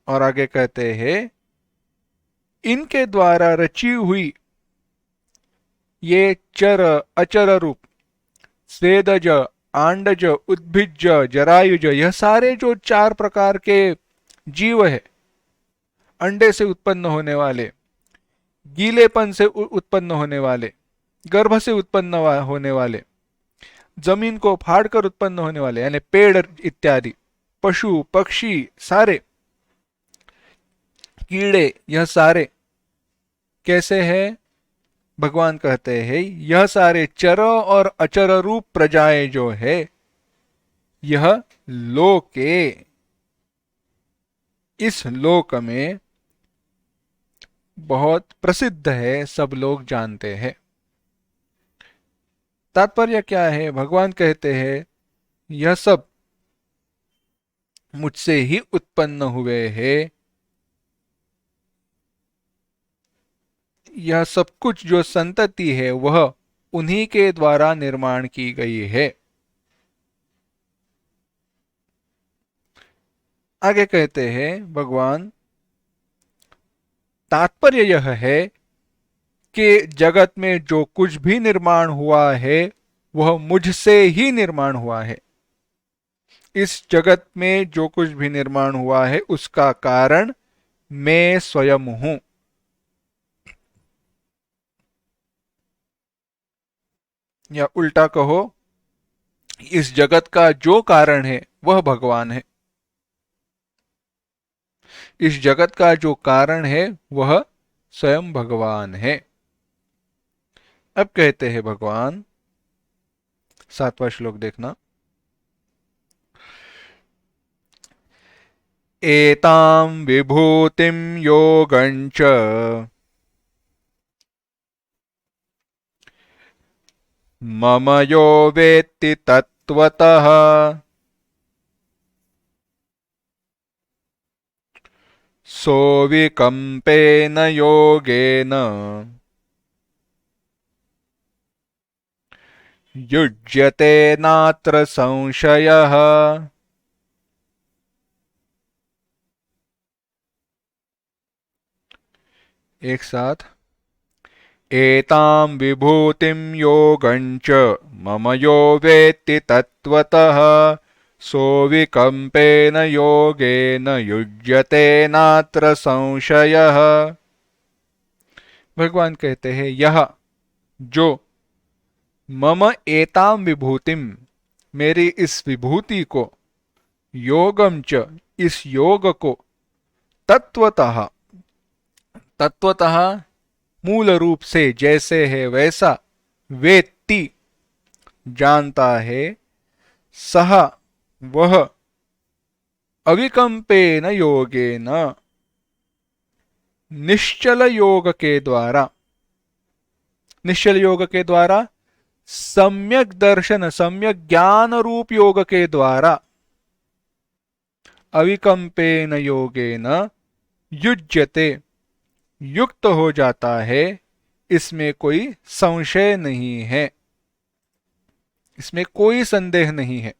और आगे कहते हैं इनके द्वारा रची हुई ये चर अचर रूप, स्वेदज, आंडज, उद्भिज, जरायुज, यह सारे जो चार प्रकार के जीव है, अंडे से उत्पन्न होने वाले, गीलेपन से उत्पन्न होने वाले, गर्भ से उत्पन्न होने वाले, जमीन को फाड़कर उत्पन्न होने वाले यानी पेड़ इत्यादि, पशु पक्षी सारे, कीड़े, यह सारे कैसे हैं? भगवान कहते हैं यह सारे चर और अचर रूप प्रजाएं जो है यह लोके, इस लोक में बहुत प्रसिद्ध है, सब लोग जानते हैं। तात्पर्य क्या है? भगवान कहते हैं यह सब मुझसे ही उत्पन्न हुए हैं। यह सब कुछ जो संतति है वह उन्हीं के द्वारा निर्माण की गई है। आगे कहते हैं भगवान, तात्पर्य यह है कि जगत में जो कुछ भी निर्माण हुआ है वह मुझसे ही निर्माण हुआ है। इस जगत में जो कुछ भी निर्माण हुआ है उसका कारण मैं स्वयं हूं। या उल्टा कहो, इस जगत का जो कारण है वह भगवान है। इस जगत का जो कारण है वह स्वयं भगवान है। अब कहते हैं भगवान, 7वां श्लोक देखना। एतां विभूतिं योगञ्च मम यो वेत्ति तत्त्वतः सोऽविकम्पेन योगेन युज्यते नात्र संशयः। एक साथ। एतां विभूतिं योगञ्च मम यो वेत्ति तत्त्वतः सोऽविकम्पेन योगेन युज्यते नात्र संशयः। भगवान कहते हैं, यह जो मम एतां विभूतिम, मेरी इस विभूति को, योगम च, इस योग को, तत्वतः, तत्वतः मूल रूप से जैसे है वैसा, वेत्ति जानता है, सह वह, अविकम्पेन योगेन निश्चल योग के द्वारा, निश्चल योग के द्वारा, सम्यक दर्शन सम्यक ज्ञान रूप योग के द्वारा, अविकम्पेन योगेन युज्यते, युक्त हो जाता है। इसमें कोई संशय नहीं है, इसमें कोई संदेह नहीं है।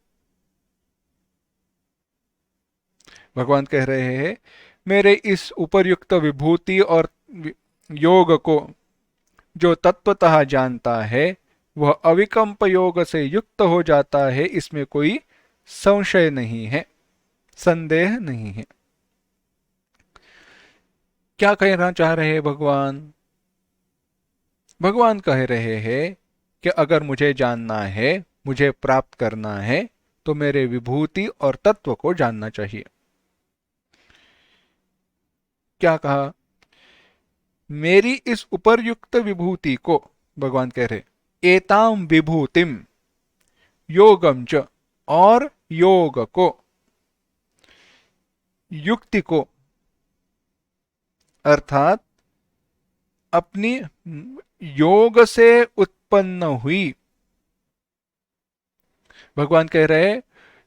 भगवान कह रहे हैं, मेरे इस उपर्युक्त विभूति और योग को जो तत्वतः जानता है वह अविकम्प योग से युक्त हो जाता है। इसमें कोई संशय नहीं है, संदेह नहीं है। क्या कहना चाह रहे हैं भगवान? भगवान कह रहे हैं कि अगर मुझे जानना है, मुझे प्राप्त करना है, तो मेरे विभूति और तत्व को जानना चाहिए। क्या कहा? मेरी इस उपर्युक्त विभूति को, भगवान कह रहे, एताम विभूतिम, योगम च, और योग को, युक्ति को, अर्थात अपनी योग से उत्पन्न हुई। भगवान कह रहे हैं,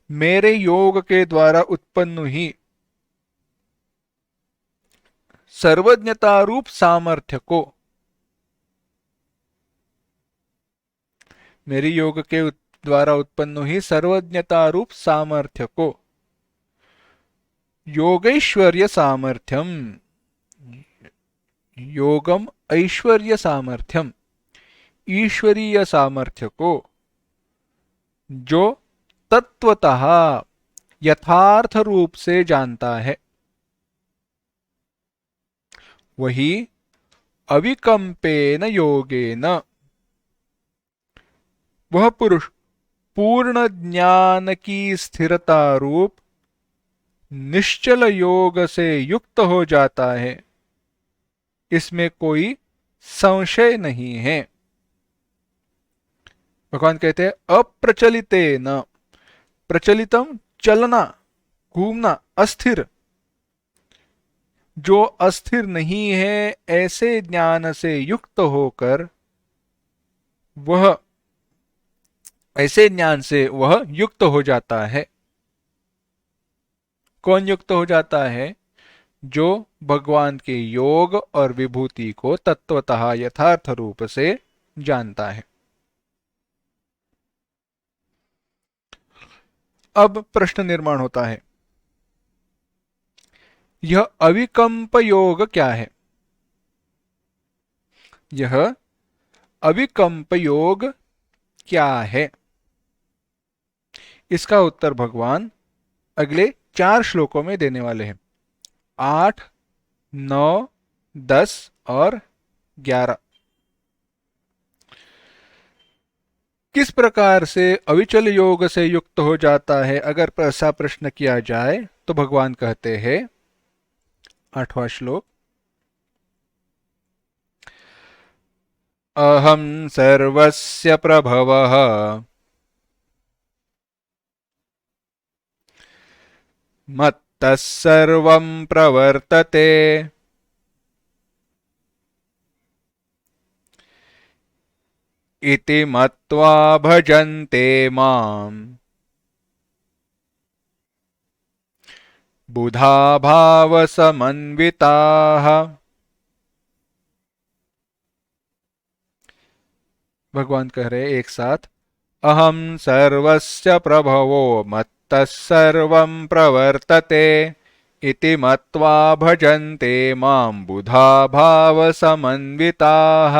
मेरे योग के द्वारा उत्पन्न हुई सर्वज्ञता रूप सामर्थ्य को, मेरी योग के द्वारा उत्पन्न हुई सर्वज्ञता रूप सामर्थ्य को, योगैश्वर्य सामर्थ्यम, योगम ऐश्वर्य सामर्थ्यम, ईश्वरीय सामर्थ्य को, जो तत्वतः यथार्थ रूप से जानता है, वही अविकम्पेन योगेन, वह पुरुष पूर्ण ज्ञान की स्थिरता रूप निश्चल योग से युक्त हो जाता है। इसमें कोई संशय नहीं है। भगवान कहते हैं, अप्रचलितेन, प्रचलितम चलना, घूमना, अस्थिर, जो अस्थिर नहीं है, ऐसे ज्ञान से युक्त होकर वह, ऐसे ज्ञान से वह युक्त हो जाता है। कौन युक्त हो जाता है? जो भगवान के योग और विभूति को तत्वतः यथार्थ रूप से जानता है। अब प्रश्न निर्माण होता है, यह अविकल्प योग क्या है? यह अविकल्प योग क्या है? इसका उत्तर भगवान अगले 4 श्लोकों में देने वाले हैं। 8, 9, 10 और 11। किस प्रकार से अविचल योग से युक्त हो जाता है, अगर ऐसा प्रश्न किया जाए तो भगवान कहते हैं, 8वां श्लोक, अहम सर्वस्य प्रभवः मत्तः सर्वं प्रवर्तते इति मत्वा भजन्ते माम् बुधा भाव समन्विताः। भगवान कह रहे एक साथ, अहम सर्वस्य प्रभवो मत्तः सर्वं प्रवर्तते इति मत्वा भजन्ते मां बुधा भाव समन्विताः।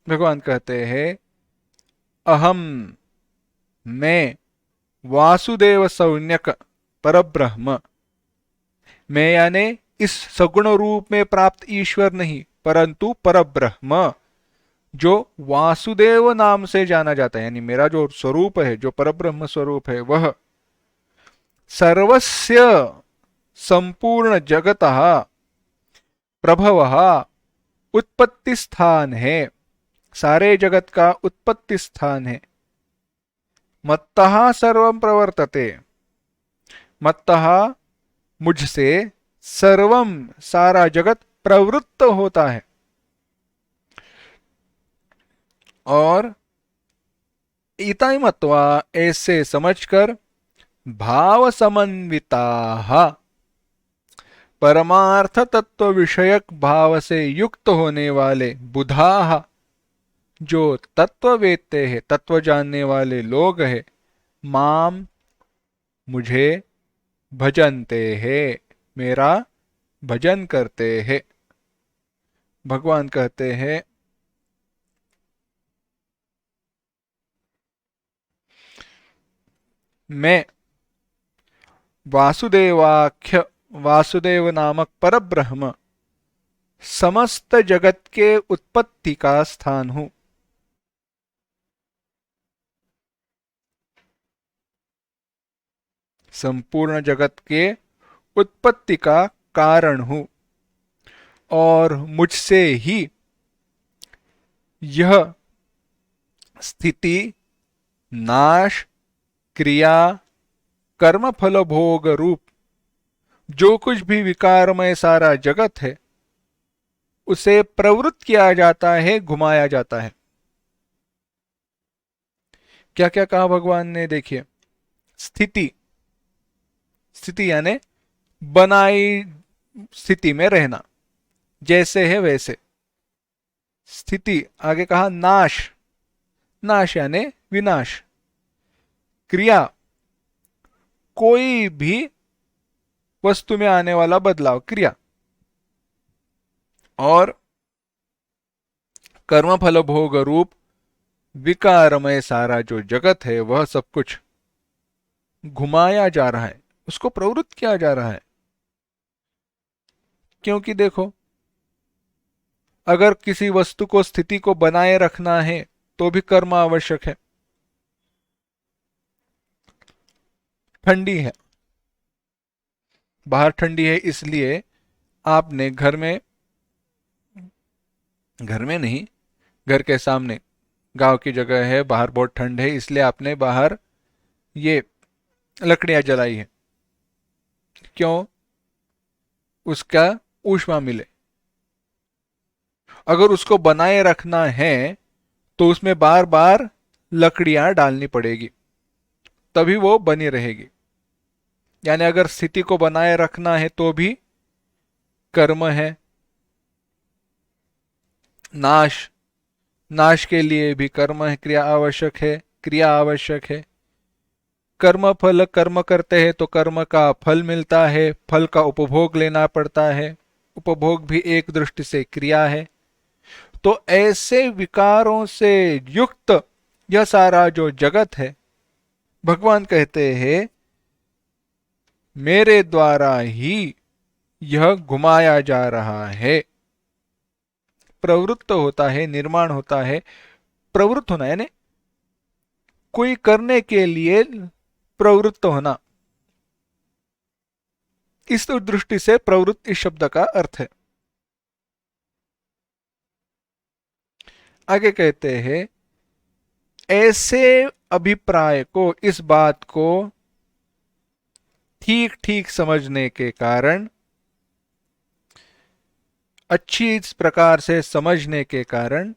भगवान कहते हैं, अहम, मैं, वासुदेव सौन्यक परब्रह्म, मैं यानी इस सगुण रूप में प्राप्त ईश्वर नहीं, परंतु परब्रह्म जो वासुदेव नाम से जाना जाता है, यानी मेरा जो स्वरूप है, जो परब्रह्म स्वरूप है, वह सर्वस्य, संपूर्ण जगतः, प्रभवः, उत्पत्ति स्थान है, सारे जगत का उत्पत्ति स्थान है। मत्तः सर्वं प्रवर्तते, मत्तः मुझसे, सर्वम सारा जगत प्रवृत्त होता है। और इताई मत्वा ऐसे समझकर, भाव समन्विताः, परमार्थ तत्व विषयक भाव से युक्त होने वाले बुधाः, जो तत्व वेत्ते हैं, तत्व जानने वाले लोग हैं, माम, मुझे, भजनते हैं, मेरा भजन करते हैं। भगवान कहते हैं, मैं वासुदेवाख्य, वासुदेव नामक परब्रह्म समस्त जगत के उत्पत्ति का स्थान हूं। संपूर्ण जगत के उत्पत्ति का कारण हूं और मुझसे ही यह स्थिति, नाश, क्रिया, कर्म फल भोग रूप जो कुछ भी विकारमय सारा जगत है, उसे प्रवृत्त किया जाता है, घुमाया जाता है। क्या क्या कहा भगवान ने, देखिए, स्थिति, स्थिति यानी बनाई स्थिति में रहना, जैसे है वैसे स्थिति। आगे कहा नाश, नाश यानी विनाश। क्रिया, कोई भी वस्तु में आने वाला बदलाव, क्रिया। और कर्म फल भोग रूप विकारमय सारा जो जगत है, वह सब कुछ घुमाया जा रहा है, उसको प्रवृत्त किया जा रहा है। क्योंकि देखो, अगर किसी वस्तु को, स्थिति को बनाए रखना है तो भी कर्म आवश्यक है। ठंडी है, बाहर ठंडी है, इसलिए आपने घर में, घर में नहीं, घर के सामने, गांव की जगह है, बाहर बहुत ठंड है, इसलिए आपने बाहर ये लकड़ियां जलाई है। क्यों? उसका ऊष्मा मिले। अगर उसको बनाए रखना है तो उसमें बार बार लकड़ियां डालनी पड़ेगी, तभी वो बनी रहेगी। यानी अगर स्थिति को बनाए रखना है तो भी कर्म है। नाश, नाश के लिए भी कर्म है, क्रिया आवश्यक है, क्रिया आवश्यक है। कर्म फल, कर्म करते हैं तो कर्म का फल मिलता है, फल का उपभोग लेना पड़ता है, उपभोग भी एक दृष्टि से क्रिया है। तो ऐसे विकारों से युक्त यह सारा जो जगत है, भगवान कहते हैं मेरे द्वारा ही यह घुमाया जा रहा है। प्रवृत्त होता है, निर्माण होता है। प्रवृत्त होना यानी कोई करने के लिए प्रवृत्त होना, इस दृष्टि से प्रवृत्त इस शब्द का अर्थ है। आगे कहते हैं ऐसे अभिप्राय को, इस बात को ठीक ठीक समझने के कारण, अच्छी इस प्रकार से समझने के कारण,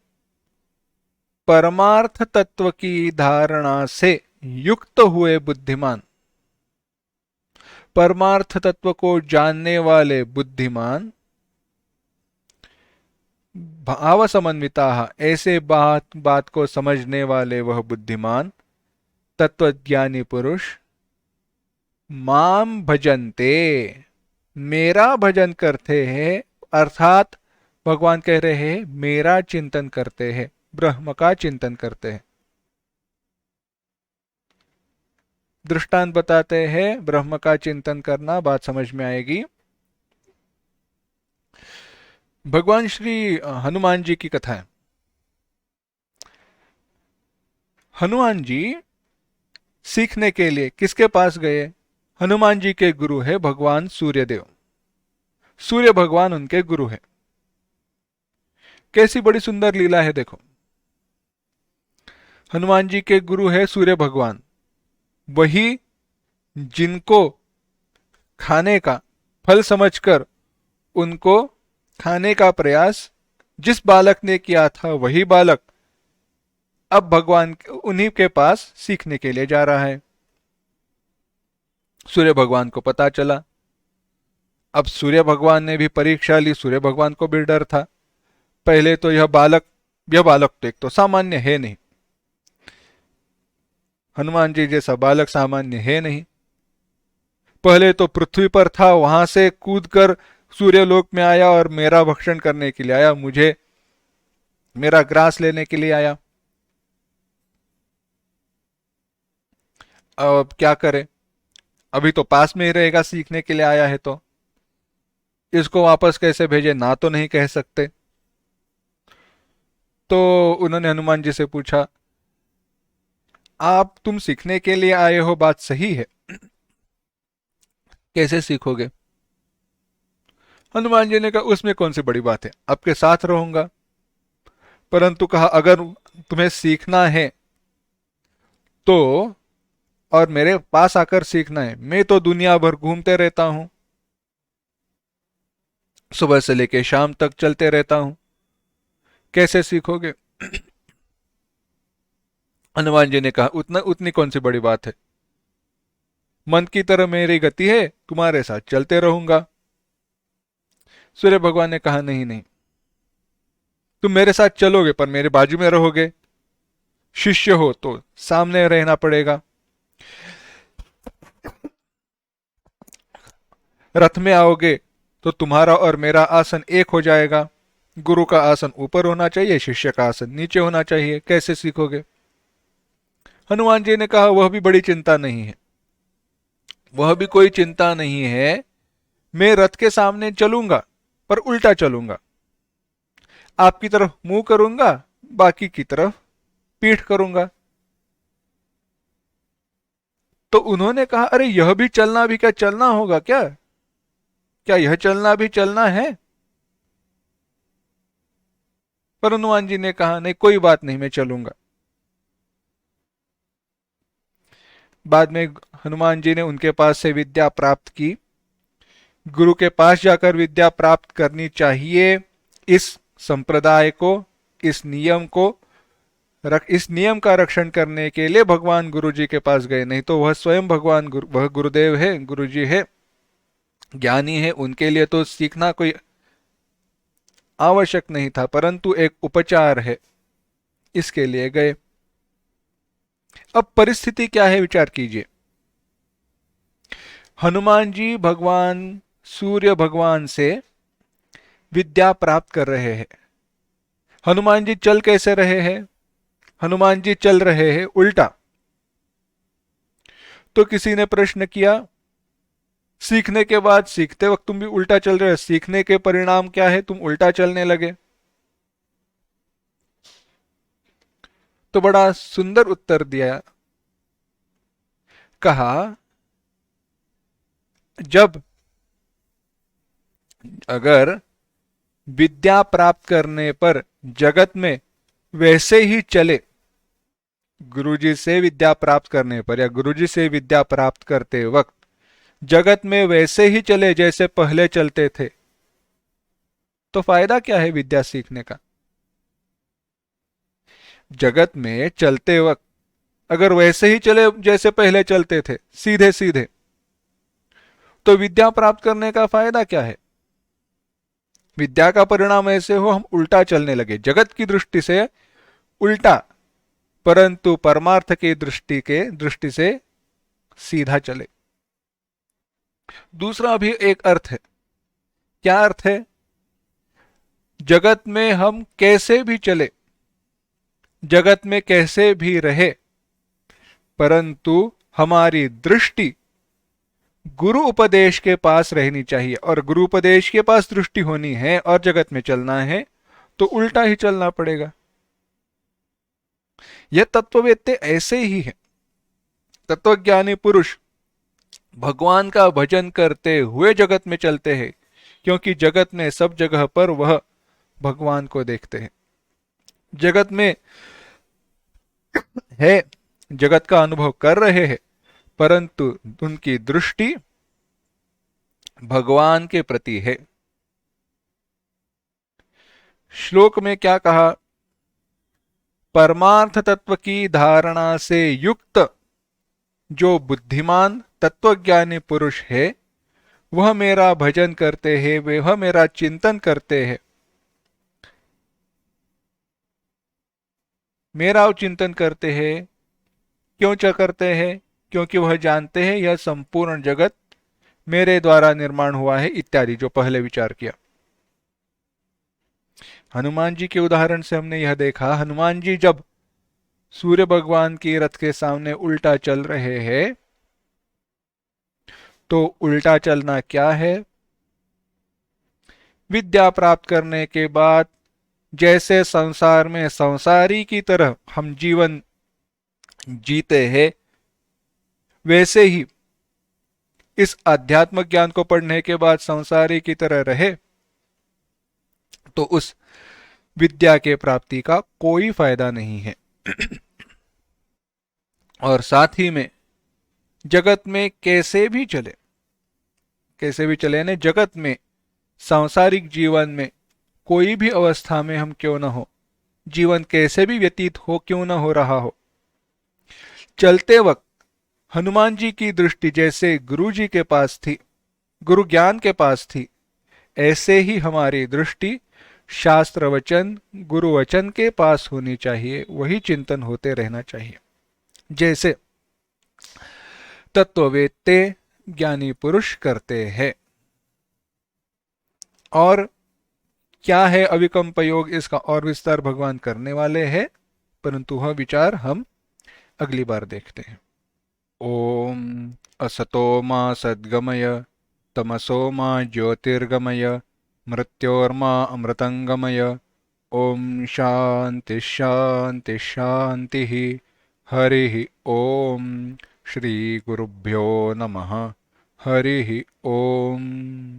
परमार्थ तत्व की धारणा से युक्त हुए बुद्धिमान, परमार्थ तत्व को जानने वाले बुद्धिमान, भाव समन्विता, ऐसे बात को समझने वाले वह बुद्धिमान तत्वज्ञानी पुरुष, माम भजन्ते, मेरा भजन करते हैं, अर्थात भगवान कह रहे हैं मेरा चिंतन करते हैं, ब्रह्म का चिंतन करते हैं। दृष्टांत बताते हैं ब्रह्म का चिंतन करना, बात समझ में आएगी। भगवान श्री हनुमान जी की कथा है। हनुमान जी सीखने के लिए किसके पास गए? हनुमान जी के गुरु है भगवान सूर्यदेव। सूर्य भगवान उनके गुरु है। कैसी बड़ी सुंदर लीला है देखो। हनुमान जी के गुरु है सूर्य भगवान, वही जिनको खाने का फल समझकर उनको खाने का प्रयास जिस बालक ने किया था, वही बालक अब भगवान उन्हीं के पास सीखने के लिए जा रहा है। सूर्य भगवान को पता चला। अब सूर्य भगवान ने भी परीक्षा ली, सूर्य भगवान को भी डर था। पहले तो यह बालक तो एक तो सामान्य है नहीं, हनुमान जी जैसा बालक सामान्य है नहीं। पहले तो पृथ्वी पर था, वहां से कूदकर सूर्यलोक में आया और मेरा भक्षण करने के लिए आया, मुझे मेरा ग्रास लेने के लिए आया। अब क्या करे, अभी तो पास में ही रहेगा, सीखने के लिए आया है तो इसको वापस कैसे भेजे, ना तो नहीं कह सकते। तो उन्होंने हनुमान जी से पूछा, आप तुम सीखने के लिए आए हो, बात सही है, कैसे सीखोगे? हनुमान जी ने कहा उसमें कौन सी बड़ी बात है, आपके साथ रहूंगा। परंतु कहा अगर तुम्हें सीखना है तो, और मेरे पास आकर सीखना है, मैं तो दुनिया भर घूमते रहता हूं, सुबह से लेकर शाम तक चलते रहता हूं, कैसे सीखोगे? हनुमान जी ने कहा उतनी कौन सी बड़ी बात है, मन की तरह मेरी गति है, तुम्हारे साथ चलते रहूंगा। सूर्य भगवान ने कहा नहीं नहीं, तुम मेरे साथ चलोगे पर मेरे बाजू में रहोगे, शिष्य हो तो सामने रहना पड़ेगा। रथ में आओगे तो तुम्हारा और मेरा आसन एक हो जाएगा, गुरु का आसन ऊपर होना चाहिए, शिष्य का आसन नीचे होना चाहिए, कैसे सीखोगे? हनुमान जी ने कहा वह भी बड़ी चिंता नहीं है, वह भी कोई चिंता नहीं है, मैं रथ के सामने चलूंगा पर उल्टा चलूंगा, आपकी तरफ मुंह करूंगा, बाकी की तरफ पीठ करूंगा। तो उन्होंने कहा अरे यह भी चलना भी क्या चलना होगा क्या, क्या यह चलना भी चलना है? पर हनुमान जी ने कहा नहीं कोई बात नहीं, मैं चलूंगा। बाद में हनुमान जी ने उनके पास से विद्या प्राप्त की। गुरु के पास जाकर विद्या प्राप्त करनी चाहिए, इस संप्रदाय को, इस नियम को इस नियम का रक्षण करने के लिए भगवान गुरु जी के पास गए, नहीं तो वह स्वयं भगवान वह गुरुदेव है, गुरु जी है, ज्ञानी है, उनके लिए तो सीखना कोई आवश्यक नहीं था, परंतु एक उपचार है, इसके लिए गए। अब परिस्थिति क्या है विचार कीजिए। हनुमान जी भगवान सूर्य भगवान से विद्या प्राप्त कर रहे हैं। हनुमान जी चल कैसे रहे हैं? हनुमान जी चल रहे हैं उल्टा। तो किसी ने प्रश्न किया, सीखने के बाद, सीखते वक्त तुम भी उल्टा चल रहे हो, सीखने के परिणाम क्या है, तुम उल्टा चलने लगे? तो बड़ा सुंदर उत्तर दिया, कहा जब अगर विद्या प्राप्त करने पर जगत में वैसे ही चले, गुरुजी से विद्या प्राप्त करने पर या गुरुजी से विद्या प्राप्त करते वक्त जगत में वैसे ही चले जैसे पहले चलते थे, तो फायदा क्या है विद्या सीखने का? जगत में चलते वक्त अगर वैसे ही चले जैसे पहले चलते थे, सीधे सीधे, तो विद्या प्राप्त करने का फायदा क्या है? विद्या का परिणाम ऐसे हो हम उल्टा चलने लगे, जगत की दृष्टि से उल्टा, परंतु परमार्थ की दृष्टि से सीधा चले। दूसरा भी एक अर्थ है। क्या अर्थ है? जगत में हम कैसे भी चले, जगत में कैसे भी रहे, परंतु हमारी दृष्टि गुरु उपदेश के पास रहनी चाहिए, और गुरु उपदेश के पास दृष्टि होनी है और जगत में चलना है तो उल्टा ही चलना पड़ेगा। यह तत्ववेत्ते ऐसे ही है। तत्वज्ञानी पुरुष भगवान का भजन करते हुए जगत में चलते हैं, क्योंकि जगत में सब जगह पर वह भगवान को देखते हैं। जगत में है, जगत का अनुभव कर रहे हैं, परंतु उनकी दृष्टि भगवान के प्रति है। श्लोक में क्या कहा? परमार्थ तत्व की धारणा से युक्त जो बुद्धिमान तत्वज्ञानी पुरुष है, वह मेरा भजन करते हैं, वह मेरा चिंतन करते हैं। मेरा चिंतन करते हैं, क्यों करते हैं? क्योंकि वह जानते हैं यह संपूर्ण जगत मेरे द्वारा निर्माण हुआ है, इत्यादि जो पहले विचार किया। हनुमान जी के उदाहरण से हमने यह देखा, हनुमान जी जब सूर्य भगवान की रथ के सामने उल्टा चल रहे हैं, तो उल्टा चलना क्या है? विद्या प्राप्त करने के बाद जैसे संसार में संसारी की तरह हम जीवन जीते हैं, वैसे ही इस आध्यात्मिक ज्ञान को पढ़ने के बाद संसारी की तरह रहे, तो उस विद्या के प्राप्ति का कोई फायदा नहीं है। और साथ ही में जगत में कैसे भी चले, कैसे भी चले यानी जगत में सांसारिक जीवन में कोई भी अवस्था में हम क्यों न हो, जीवन कैसे भी व्यतीत हो क्यों न हो रहा हो, चलते वक्त हनुमान जी की दृष्टि जैसे गुरु जी के पास थी, गुरु ज्ञान के पास थी, ऐसे ही हमारी दृष्टि शास्त्र वचन गुरु वचन के पास होनी चाहिए, वही चिंतन होते रहना चाहिए, जैसे तत्ववेत्ते ज्ञानी पुरुष करते हैं। और क्या है अविकल्प योग, इसका और विस्तार भगवान करने वाले हैं, परंतु वह विचार हम अगली बार देखते हैं। ओम असतो मा सद्गमय तमसो मा ज्योतिर्गमय मृत्योर्मा अमृतंगमय। ओम शांति शांति शांति। हरि ओम। श्री गुरुभ्यो नमः। हरि ओम।